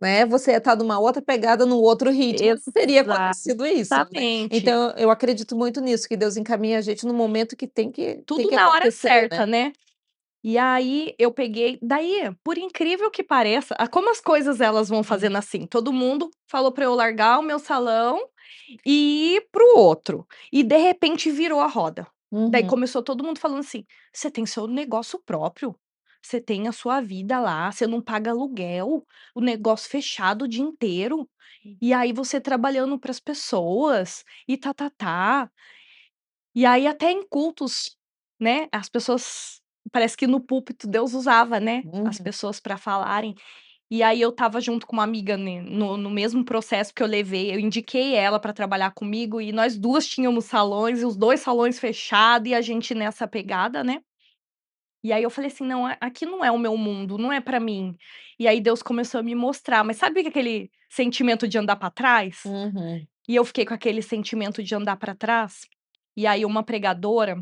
né, você ia estar numa outra pegada, num outro ritmo, não teria acontecido isso, né. Exatamente. Então eu acredito muito nisso, que Deus encaminha a gente no momento que tem Tudo que na hora acontecer, né. certa, né. E aí eu peguei daí, por incrível que pareça, como as coisas elas vão Hum. fazendo assim, todo mundo falou pra eu largar o meu salão e ir para o outro, e de repente virou a roda. Daí Uhum. começou todo mundo falando assim: "Você tem seu negócio próprio, você tem a sua vida lá, você não paga aluguel, o negócio fechado o dia inteiro, e aí você trabalhando para as pessoas e tá-tá-tá". E aí até em cultos, né, as pessoas parece que no púlpito Deus usava, né, as Uhum. pessoas para falarem. E aí eu estava junto com uma amiga no mesmo processo que eu levei, eu indiquei ela para trabalhar comigo e nós 2 tínhamos salões e os 2 salões fechado e a gente nessa pegada, né. E aí eu falei assim: "Não, aqui não é o meu mundo, não é para mim". E aí Deus começou a me mostrar, mas sabe aquele sentimento de andar para trás? Uhum. E eu fiquei com aquele sentimento de andar para trás, e aí uma pregadora,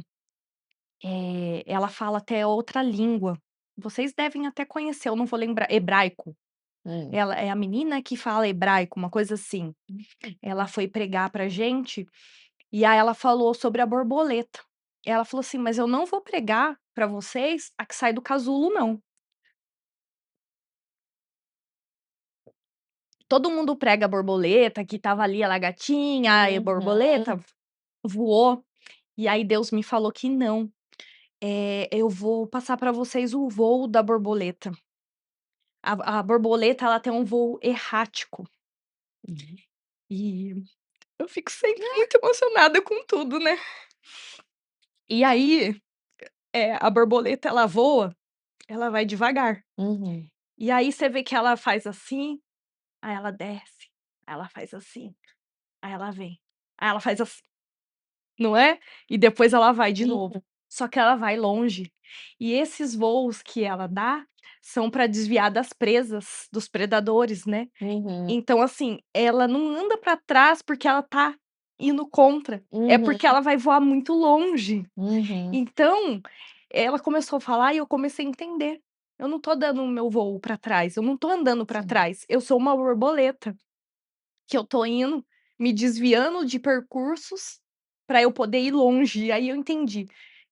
ela fala até outra língua. Vocês devem até conhecer, eu não vou lembrar, hebraico. Hum. Ela é a menina que fala hebraico, uma coisa assim. Hum. Ela foi pregar pra gente, e aí ela falou sobre a borboleta. ela falou assim: "Mas eu não vou pregar para vocês a que sai do casulo não. Todo mundo prega a borboleta, que estava ali a lagartinha, e a borboleta Uhum. voou, e aí Deus me falou que não, eu vou passar para vocês o voo da borboleta. A borboleta, ela tem um voo errático". Uhum. E eu fico sempre muito emocionada com tudo, né. E aí, a borboleta ela voa, ela vai devagar. Uhum. E aí você vê que ela faz assim, aí ela desce, aí ela faz assim, aí ela vem, aí ela faz assim, não é? E depois ela vai de novo. Uhum. Só que ela vai longe. E esses voos que ela dá, são para desviar das presas, dos predadores, né. Uhum. Então, assim, ela não anda para trás porque ela tá indo contra, é Uhum. porque ela vai voar muito longe. Uhum. Então, ela começou a falar e eu comecei a entender. Eu não tô dando o meu voo para trás, eu não tô andando para Sim. trás, eu sou uma borboleta, que eu tô indo, me desviando de percursos para eu poder ir longe. E aí eu entendi,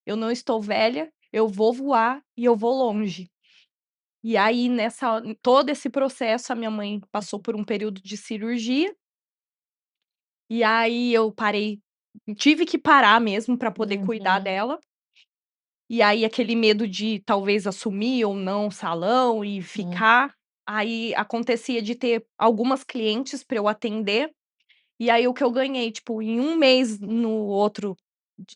eu não estou velha, eu vou voar e eu vou longe. E aí em todo esse processo, a minha mãe passou por um período de cirurgia, e aí eu parei, tive que parar mesmo para poder cuidar Uhum. dela. E aí aquele medo de talvez assumir ou não o salão e Hum. ficar, aí acontecia de ter algumas clientes para eu atender, e aí o que eu ganhei, tipo, em um mês no outro,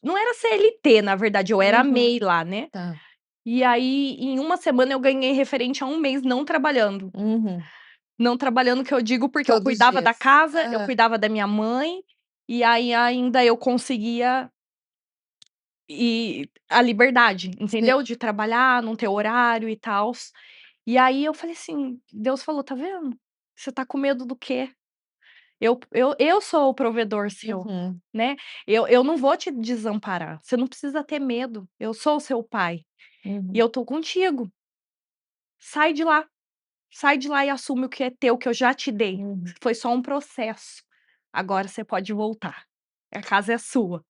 não era CLT na verdade, eu era Uhum. MEI lá, né. Tá. E aí em uma semana eu ganhei referente a um mês não trabalhando. Uhum. Não trabalhando que eu digo, porque eu Todos os cuidava da dias. casa, eu Aham. cuidava da minha mãe, e aí ainda eu conseguia a liberdade, Sim. entendeu? De trabalhar, não ter horário e tals. E aí eu falei assim, Deus falou: "Tá vendo? Você tá com medo do quê? Eu sou o provedor seu, Uhum. né. Eu não vou te desamparar, você não precisa ter medo, eu sou o seu pai, e Uhum. eu tô contigo. Sai de lá, sai de lá e assume o que é teu, que eu já te dei. Uhum. Foi só um processo, agora você pode voltar, a casa é sua".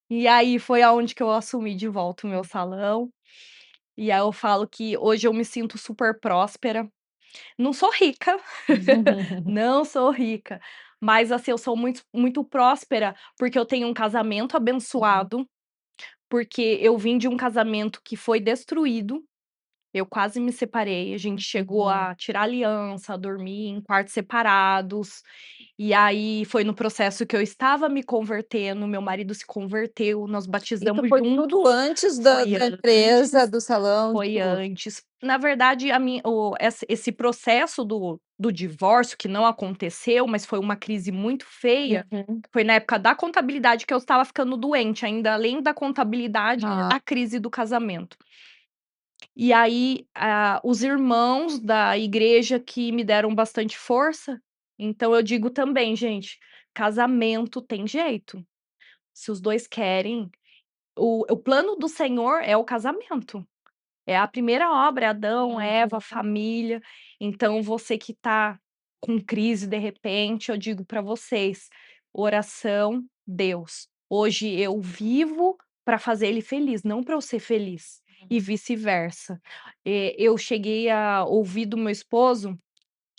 E aí foi aonde que eu assumi de volta o meu salão, e aí eu falo que hoje eu me sinto super próspera. Não sou rica, não sou rica, mas, assim, eu sou muito próspera, porque eu tenho um casamento Uhum. abençoado, porque eu vim de um casamento que foi destruído, eu quase me separei, a gente chegou Uhum. a tirar aliança, a dormir em quartos separados, e aí foi no processo que eu estava me convertendo, meu marido se converteu, nós Isso batizamos foi tudo juntos, antes da foi da antes. empresa, do salão, de Foi tudo? antes. Na verdade, a minha o esse processo do divórcio, que não aconteceu, mas foi uma crise muito feia, Uhum. foi na época da contabilidade que eu estava ficando doente, ainda além da contabilidade, Ah. a crise do casamento. E aí, os irmãos da igreja que me deram bastante força, então eu digo também: "Gente, casamento tem jeito, se os 2 querem". O plano do Senhor é o casamento. É a primeira obra, é Adão, Eva, Uhum. família. Então você que tá com crise de repente, eu digo para vocês: oração, Deus. Hoje eu vivo para fazer ele feliz, não para eu ser feliz, e vice-versa. Eu cheguei a ouvir do meu esposo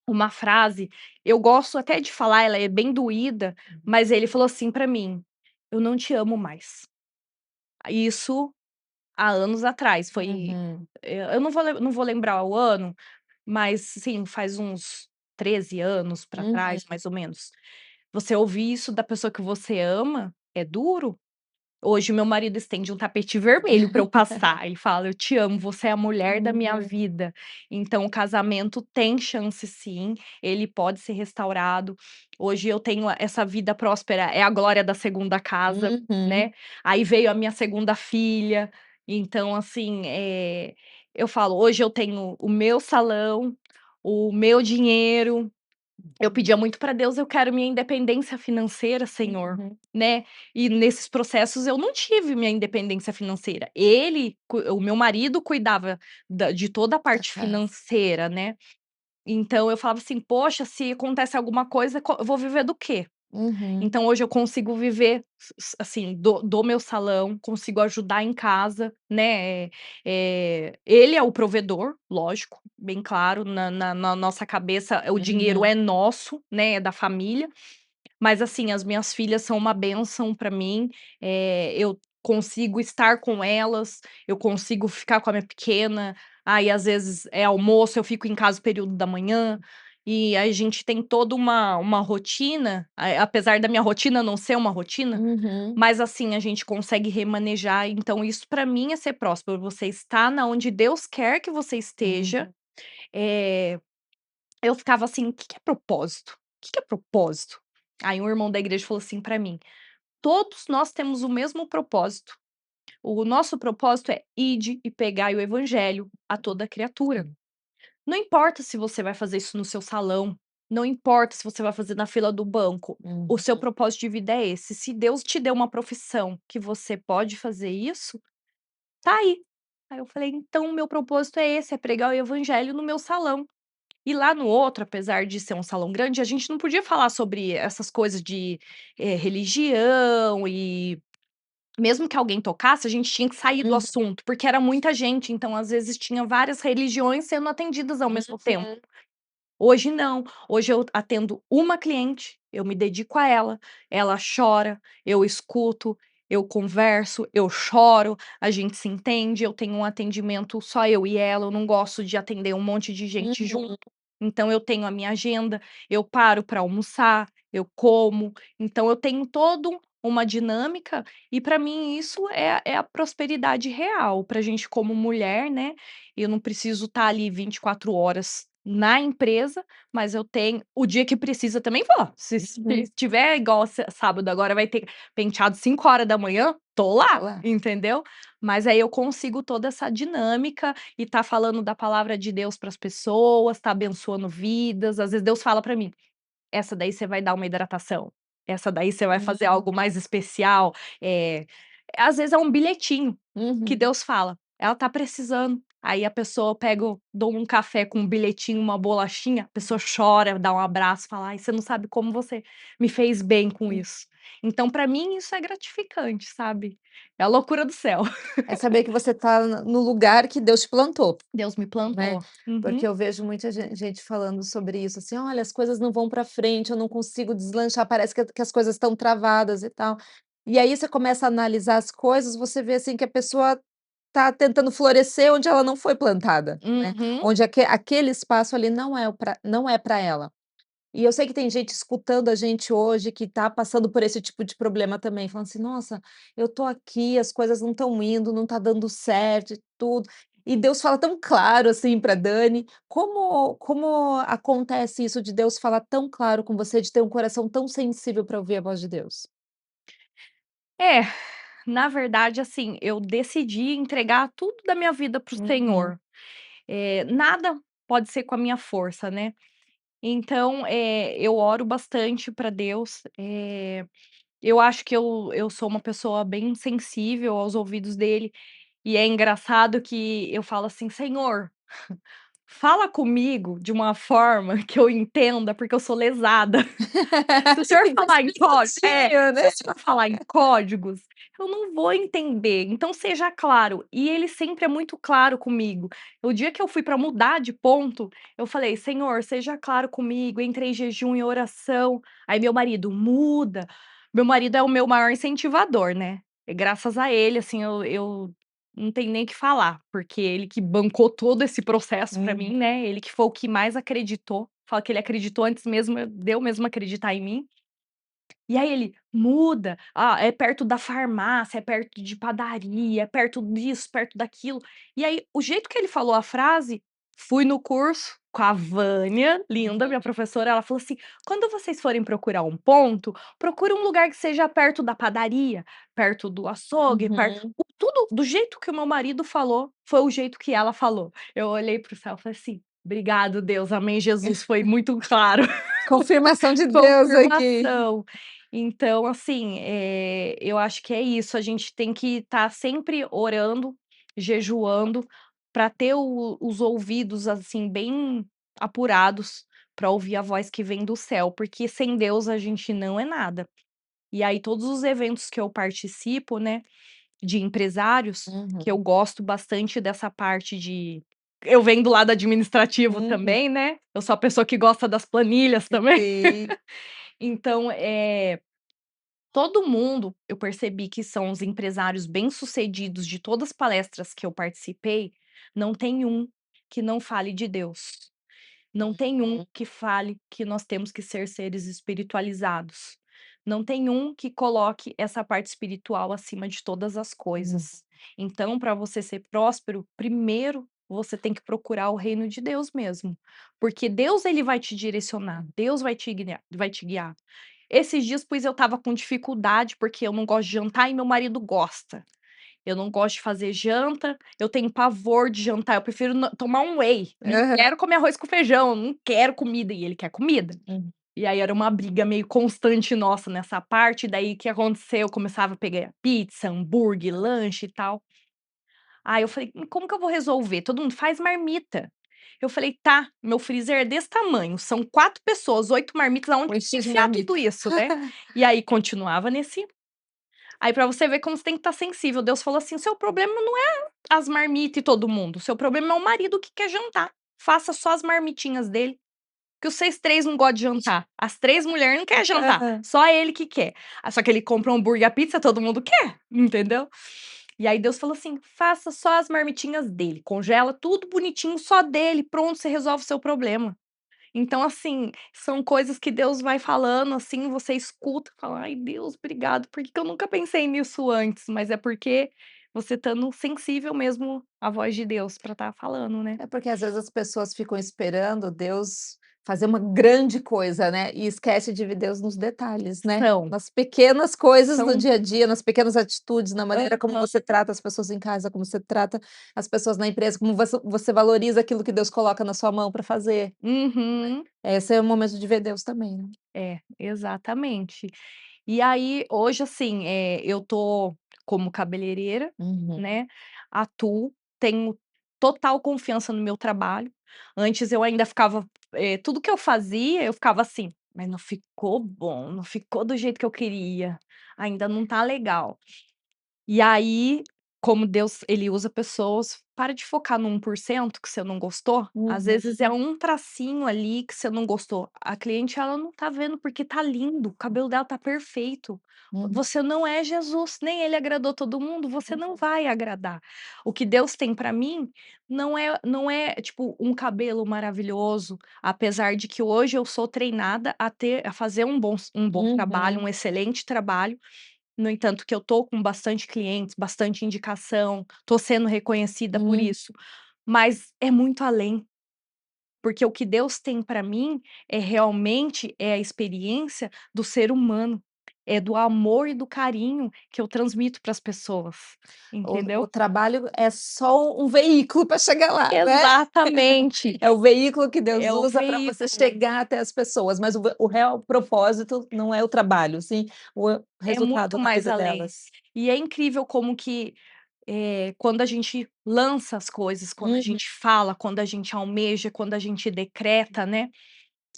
uma frase, eu gosto até de falar, ela é bem doída, mas ele falou assim para mim: "Eu não te amo mais". Isso há anos atrás, foi Uhum. eu não vou lembrar o ano, mas sim, faz uns 13 anos pra trás, Uhum. mais ou menos. Você ouvir isso da pessoa que você ama, é duro. Hoje meu marido estende um tapete vermelho pra eu passar, ele fala: "Eu te amo, você é a mulher da minha Uhum. vida". Então o casamento tem chance sim, ele pode ser restaurado. Hoje eu tenho essa vida próspera, é a glória da segunda casa, Uhum. né. Aí veio a minha segunda filha, então assim, eu falo: "Hoje eu tenho o meu salão, o meu dinheiro". Eu pedia muito para Deus: "Eu quero minha independência financeira, Senhor", Uhum. né. E nesses processos eu não tive minha independência financeira. O meu marido cuidava de toda a Da parte casa. financeira, né. Então eu falava assim: "Poxa, se acontece alguma coisa, eu vou viver do quê?". Uhum. Então hoje eu consigo viver assim, do meu salão, consigo ajudar em casa, né, ele é o provedor, lógico, bem claro, na nossa cabeça o dinheiro Uhum. é nosso, né, é da família, mas assim, as minhas filhas são uma bênção para mim, eu consigo estar com elas, eu consigo ficar com a minha pequena, aí às vezes é almoço, eu fico em casa o período da manhã, e a gente tem toda uma rotina, apesar da minha rotina não ser uma rotina, Uhum. mas assim, a gente consegue remanejar, então isso para mim é ser próspero, você está na onde Deus quer que você esteja, Uhum. eh, eu ficava assim: "O que que é propósito? O que que é propósito?". Aí um irmão da igreja falou assim pra mim: "Todos nós temos o mesmo propósito. O nosso propósito é ide e pegai o evangelho a toda criatura. Não importa se você vai fazer isso no seu salão, não importa se você vai fazer na fila do banco, o Uhum. seu propósito de vida é esse. Se Deus te deu uma profissão que você pode fazer isso, tá aí". Aí eu falei: "Então o meu propósito é esse, é pregar o evangelho no meu salão". E lá no outro, apesar de ser um salão grande, a gente não podia falar sobre essas coisas de, religião e mesmo que alguém tocasse, a gente tinha que sair do Uhum. assunto, porque era muita gente, então às vezes tinha várias religiões sendo atendidas ao mesmo tempo. Uhum. Hoje não, hoje eu atendo uma cliente, eu me dedico a ela, ela chora, eu escuto, eu converso, eu choro, a gente se entende, eu tenho um atendimento só eu e ela, eu não gosto de atender um monte de gente junto, Uhum. então eu tenho a minha agenda, eu paro para almoçar, eu como, então eu tenho todo uma dinâmica e para mim isso é a prosperidade real, pra gente como mulher, né, eu não preciso estar ali 24 horas na empresa, mas eu tenho o dia que precisa também vou. Se Uhum. tiver igual sábado agora vai ter penteado 5 horas da manhã, tô lá, Lá. entendeu. Mas aí eu consigo toda essa dinâmica e tá falando da palavra de Deus para as pessoas, tá abençoando vidas, às vezes Deus fala para mim: "Essa daí você vai dar uma hidratação, essa daí você vai fazer Uhum. algo mais especial", às vezes é um bilhetinho que Uhum. Deus fala: "Ela tá precisando". Aí a pessoa eu pego, dou um café com um bilhetinho, uma bolachinha, a pessoa chora, dá um abraço, fala: "Ai, você não sabe como você me fez bem com isso". Então pra mim isso é gratificante, sabe. É a loucura do céu. É saber que você tá no lugar que Deus te plantou. Deus me Né, plantou. porque Uhum. eu vejo muita gente falando sobre isso, assim: "Olha, as coisas não vão para frente, eu não consigo deslanchar, parece que as coisas estão travadas e tal". E aí você começa a analisar as coisas, você vê, assim, que a pessoa tá tentando florescer onde ela não foi plantada, né, Uhum. onde aquele espaço ali não é para ela. E eu sei que tem gente escutando a gente hoje que está passando por esse tipo de problema também, falando assim: "Nossa, eu tô aqui, as coisas não estão indo, não está dando certo e tudo". E Deus fala tão claro, assim, para Dani. Como acontece isso de Deus falar tão claro com você, de ter um coração tão sensível para ouvir a voz de Deus? É, na verdade, assim, eu decidi entregar tudo da minha vida para o Uhum, Senhor. Nada pode ser com a minha força, né. Então, eu oro bastante para Deus, eu acho que eu sou uma pessoa bem sensível aos ouvidos dele, e é engraçado que eu falo assim: "Senhor, fala comigo de uma forma que eu entenda, porque eu sou lesada". Se o senhor tem que falar em explicatinho, se né? o senhor falar em códigos, eu não vou entender, então seja claro. E ele sempre é muito claro comigo. O dia que eu fui para mudar de ponto, eu falei: "Senhor, seja claro comigo", entrei em jejum e oração. Aí meu marido: "Muda". Meu marido é o meu maior incentivador, né. E graças a ele, assim, eu não tenho nem o que falar, porque ele que bancou todo esse processo pra Uhum, mim, né, ele que foi o que mais acreditou. Fala que ele acreditou antes mesmo de eu mesmo acreditar em mim. E aí ele: "Muda, é perto da farmácia, é perto de padaria, é perto disso, perto daquilo". E aí, o jeito que ele falou a frase, fui no curso com a Vânia, linda, minha professora, ela falou assim: "Quando vocês forem procurar um ponto, procure um lugar que seja perto da padaria, perto do açougue, perto", uhum. tudo do jeito que o meu marido falou, foi o jeito que ela falou. Eu olhei para o céu e falei assim: "Obrigado Deus, amém Jesus, foi muito claro". Confirmação de Deus aqui. Confirmação. Então, assim, eu acho que é isso, a gente tem que estar sempre orando, jejuando, para ter os ouvidos, assim, bem apurados, para ouvir a voz que vem do céu, porque sem Deus a gente não é nada. E aí todos os eventos que eu participo, né, de empresários, que eu Uhum. gosto bastante dessa parte de eu venho do lado administrativo Uhum. também, né, eu sou a pessoa que gosta das planilhas também. Sim. Então, todo mundo, eu percebi que são os empresários bem-sucedidos de todas as palestras que eu participei, não tem um que não fale de Deus. Não tem um Uhum. que fale que nós temos que ser seres espiritualizados. Não tem um que coloque essa parte espiritual acima de todas as Uhum. coisas. Então, para você ser próspero, primeiro você tem que procurar o reino de Deus mesmo, porque Deus ele vai te direcionar, Deus vai te guiar. Esses dias, pois eu estava com dificuldade, porque eu não gosto de jantar e meu marido gosta. Eu não gosto de fazer janta, eu tenho pavor de jantar, eu prefiro tomar um whey. Não Aham. quero comer arroz com feijão, não quero comida, e ele quer comida. Uhum. E aí era uma briga meio constante nossa nessa parte, daí o que aconteceu, eu começava a pegar pizza, hambúrguer, lanche e tal. Aí eu falei: como que eu vou resolver? Todo mundo faz marmita". Eu falei: "Tá, meu freezer é desse tamanho, são 4 pessoas, 8 marmitas, aonde Um que eu vou encher de enfiar tudo marmita. isso, né?". E aí continuava nesse aí pra você ver como você tem que estar sensível, Deus falou assim: "Seu problema não é as marmitas e todo mundo, seu problema é o marido que quer jantar, faça só as marmitinhas dele, que os vocês 3 não gostam de jantar, as 3 mulheres não quer jantar, Aham. só ele que quer". Ah, só que ele compra um hambúrguer e a pizza, todo mundo quer, entendeu? E aí Deus falou assim: "Faça só as marmitinhas dele, congela tudo bonitinho só dele, pronto, você resolve o seu problema". Então, assim, são coisas que Deus vai falando, assim, você escuta e fala: "Ai, Deus, obrigado, por que que eu nunca pensei nisso antes?". Mas é porque você estando sensível mesmo à voz de Deus para estar falando, né. É porque às vezes as pessoas ficam esperando Deus fazer uma grande coisa, né, e esquece de ver Deus nos detalhes, né, São, nas pequenas coisas do são dia a dia, nas pequenas atitudes, na maneira como aham. você trata as pessoas em casa, como você trata as pessoas na empresa, como você valoriza aquilo que Deus coloca na sua mão para fazer. Uhum. Esse é o momento de ver Deus também, né. É, exatamente. E aí, hoje, assim, eu tô como cabeleireira, Uhum. né, atuo, tenho total confiança no meu trabalho. Antes eu ainda ficava tudo que eu fazia, eu ficava assim: "Mas não ficou bom, não ficou do jeito que eu queria, ainda não tá legal". E aí, como Deus ele usa pessoas, para de focar no 1% que você não gostou, às Uhum. vezes é um tracinho ali que você não gostou. A cliente ela não tá vendo porque tá lindo, o cabelo dela tá perfeito. Uhum. Você não é Jesus, nem ele agradou todo mundo, você não vai agradar. O que Deus tem pra mim não é tipo um cabelo maravilhoso, apesar de que hoje eu sou treinada a fazer um bom trabalho, Uhum. um excelente trabalho, no entanto, que eu tô com bastante clientes, bastante indicação, tô sendo reconhecida por Uhum. isso, mas é muito além, porque o que Deus tem para mim realmente a experiência do ser humano, é do amor e do carinho que eu transmito para as pessoas, O entendeu? trabalho é só um veículo para chegar lá, né. Exatamente, É o veículo que Deus é o usa para você veículo, chegar até as pessoas, mas o real propósito não é o trabalho, sim o é resultado muito na mais vida além. delas. E é incrível como que quando a gente lança as coisas, quando a Uhum. gente fala, quando a gente almeja, quando a gente decreta, né.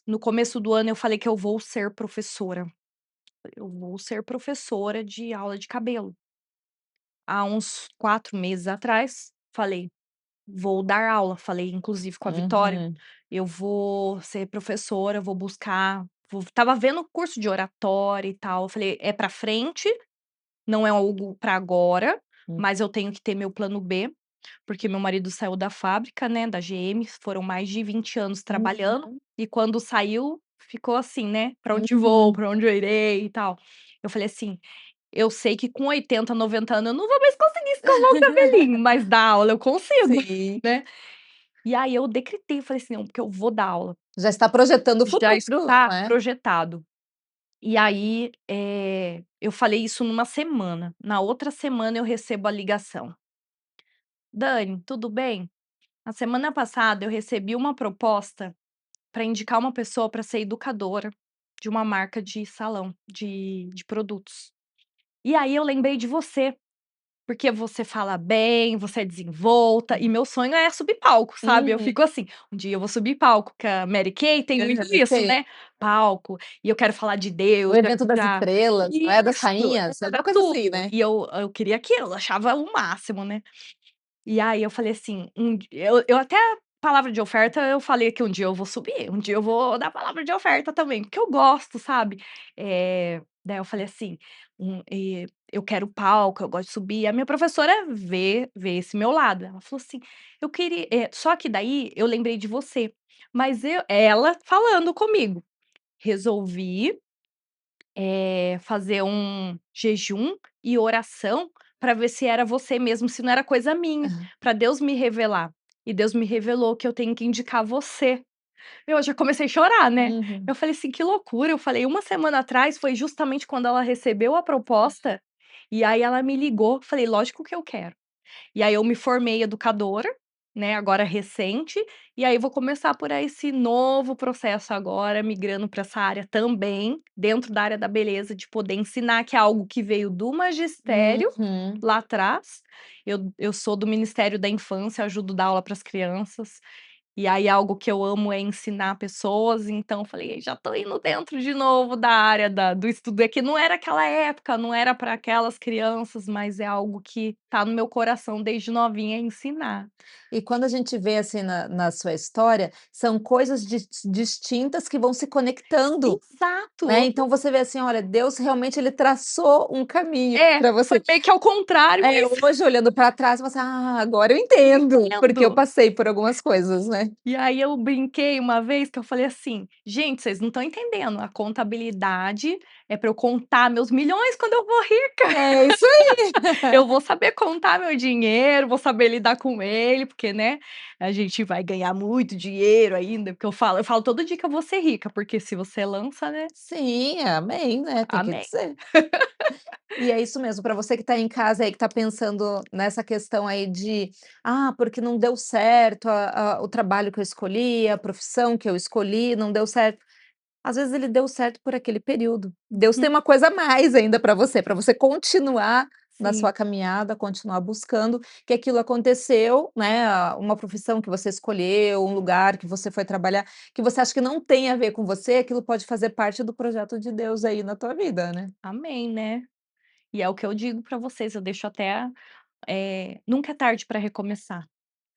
No começo do ano eu falei que eu vou ser professora, eu vou ser professora de aula de cabelo. Há uns 4 meses atrás, falei: "Vou dar aula", falei inclusive com a Vitória, Uhum. "Eu vou ser professora, vou buscar", estava vendo curso de oratória e tal, eu falei: "É pra frente, não é algo pra agora, Hum. mas eu tenho que ter meu plano B". Porque meu marido saiu da fábrica, né, da GM, foram mais de 20 anos trabalhando, Uhum. e quando saiu, ficou assim, né, "Pra onde vou? Uhum. Pra onde eu irei?" e tal. Eu falei assim: "Eu sei que com 80, 90 anos eu não vou mais conseguir escovar o cabelinho, mas dar aula eu consigo", Sim, né. E aí eu decretei, falei assim: "Não, porque eu vou dar aula". já está projetando o Já futuro, está né. projetado. E aí, eu falei isso numa semana, na outra semana eu recebo a ligação: "Dani, tudo bem? Na semana passada eu recebi uma proposta para indicar uma pessoa para ser educadora de uma marca de salão de produtos. E aí eu lembrei de você, porque você fala bem, você é desenvolta, e meu sonho é subir palco, sabe? Eu Uhum. fico assim, um dia eu vou subir palco, que a Mary Kay tem muito Aham, isso, sei. né? Palco, e eu quero falar de Deus, O evento das já estrelas, não é, das isso, rainhas? era Alguma coisa tudo. assim, né? E eu queria aquilo, eu achava o máximo, né? E aí eu falei assim, eu até a palavra de oferta eu falei que um dia eu vou subir, um dia eu vou dar palavra de oferta também, porque eu gosto, sabe. Daí eu falei assim, eu quero palco, eu gosto de subir, a minha professora vê esse meu lado, ela falou assim: "Eu queria", só que daí eu lembrei de você, mas ela falando comigo, resolvi fazer um jejum e oração para ver se era você mesmo, se não era coisa minha, Aham. para Deus me revelar. E Deus me revelou que eu tenho que indicar você. Eu já comecei a chorar, né. Uhum. Eu falei assim: "Que loucura", eu falei: "Uma semana atrás foi justamente quando ela recebeu a proposta, e aí ela me ligou", falei: "Lógico que eu quero". E aí eu me formei educadora, né, agora recente, e aí vou começar por esse novo processo agora, migrando para essa área também, dentro da área da beleza, de poder ensinar, que é algo que veio do magistério, Uhum. lá atrás. Eu sou do Ministério da Infância, ajudo a dar aula para as crianças, e aí algo que eu amo é ensinar pessoas, então eu falei: "Já tô indo dentro de novo da área do estudo", é que não era aquela época, não era para aquelas crianças, mas é algo que tá no meu coração desde novinha, é ensinar. E quando a gente vê, assim, na sua história, são coisas distintas que vão se conectando, né, Exato. então você vê assim, olha, Deus realmente ele traçou um caminho É, para foi você. meio que ao contrário, É, mas hoje olhando para trás você: "Ah, agora eu entendo, porque eu entendo. passei por algumas coisas", né. E aí eu brinquei uma vez que eu falei assim: "Gente, vocês não estão entendendo, a contabilidade é para eu contar meus milhões quando eu for rica". É isso aí. Eu vou saber contar meu dinheiro, vou saber lidar com ele, porque, né, a gente vai ganhar muito dinheiro ainda, porque eu falo todo dia que eu vou ser rica, porque se você lança, né, Sim, amém, né, tem que amém. dizer. E é isso mesmo, para você que está em casa aí, que está pensando nessa questão aí de: "Ah, porque não deu certo o trabalho que eu escolhi, a profissão que eu escolhi, não deu certo". Às vezes ele deu certo por aquele período. Deus Uhum, tem uma coisa a mais ainda para você continuar na sim, sua caminhada, continuar buscando, que aquilo aconteceu, né, uma profissão que você escolheu, um lugar que você foi trabalhar, que você acha que não tem a ver com você, aquilo pode fazer parte do projeto de Deus aí na tua vida, né. amém, né. E é o que eu digo pra vocês, eu deixo até, nunca é tarde pra recomeçar.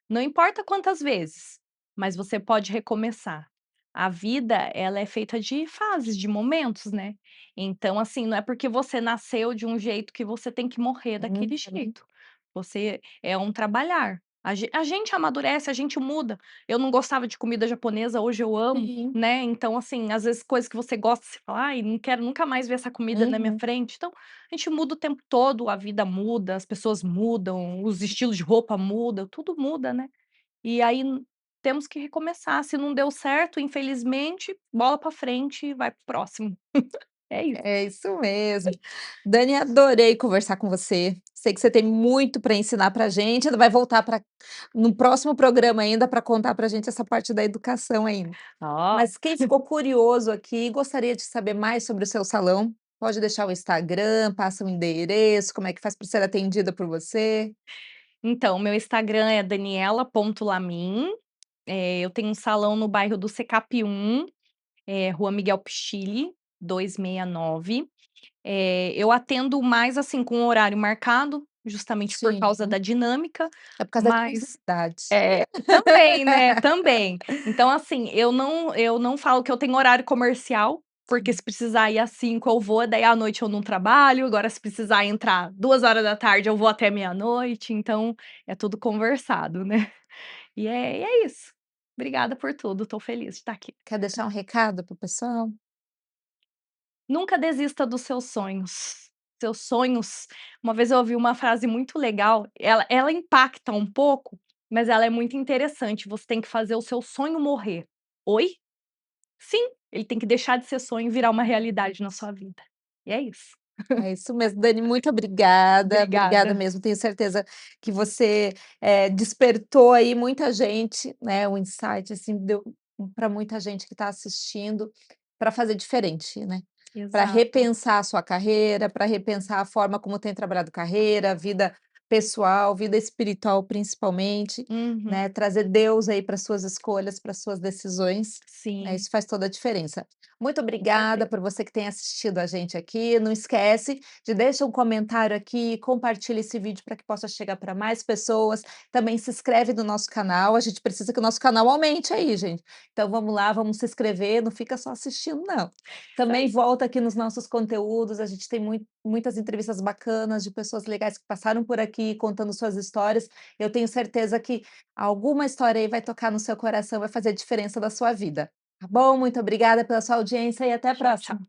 Não importa quantas vezes, mas você pode recomeçar. A vida, ela é feita de fases, de momentos, né. Então, assim, não é porque você nasceu de um jeito que você tem que morrer daquele Uhum. jeito. Você é um trabalhar. A gente amadurece, a gente muda. Eu não gostava de comida japonesa, hoje eu amo, Sim. né. Então, assim, às vezes coisas que você gosta, você fala: "Ai, não quero nunca mais ver essa comida na minha Uhum. frente". Então, a gente muda o tempo todo, a vida muda, as pessoas mudam, os estilos de roupa mudam, tudo muda, né. E aí temos que recomeçar, se não deu certo, infelizmente, bola pra frente e vai para o próximo. É isso. É isso mesmo. Dani, adorei conversar com você. Sei que você tem muito para ensinar pra gente, ainda vai voltar para no próximo programa ainda para contar pra gente essa parte da educação ainda. Ó, Mas quem ficou curioso aqui e gostaria de saber mais sobre o seu salão, pode deixar o Instagram, passa o endereço, como é que faz para ser atendida por você? então, meu Instagram é daniela.lamin, eu tenho um salão no bairro do Secap 1, Rua Miguel Pichille, 269. Eu atendo mais, assim, com horário marcado, justamente por Sim, causa da dinâmica, é por causa da mas necessidade. também, né, também. Então, assim, eu não falo que eu tenho horário comercial, porque se precisar ir às 5 eu vou, daí à noite eu não trabalho, agora se precisar entrar 2 horas da tarde eu vou até meia-noite, então é tudo conversado, né. E é isso. Obrigada por tudo, tô feliz de estar aqui. Quer deixar um recado para o pessoal? Nunca desista dos seus sonhos. Seus sonhos, uma vez eu ouvi uma frase muito legal, ela impacta um pouco, mas ela é muito interessante, você tem que fazer o seu sonho morrer. Oi? Sim, ele tem que deixar de ser sonho e virar uma realidade na sua vida. E é isso. É isso mesmo, Dani, muito obrigada, obrigada Obrigada. mesmo. Tenho certeza que você, despertou aí muita gente, né, um insight, assim, deu para muita gente que está assistindo, para fazer diferente, né, para Exato. repensar a sua carreira, para repensar a forma como tem trabalhado carreira, vida pessoal, vida espiritual principalmente, Uhum. né, trazer Deus aí para suas escolhas, para suas decisões, né, Sim, isso faz toda a diferença. Muito com obrigada certeza. por você que tem assistido a gente aqui, não esquece de deixa um comentário aqui, compartilha esse vídeo para que possa chegar para mais pessoas, também se inscreve no nosso canal, a gente precisa que o nosso canal aumente aí gente, então vamos lá, vamos se inscrever, não fica só assistindo não. Isso Também aí. volta aqui nos nossos conteúdos, a gente tem muitas entrevistas bacanas de pessoas legais que passaram por aqui contando suas histórias. Eu tenho certeza que alguma história aí vai tocar no seu coração, vai fazer diferença da sua vida. Tá bom? Muito obrigada pela sua audiência e até a Tchau, tchau. próxima.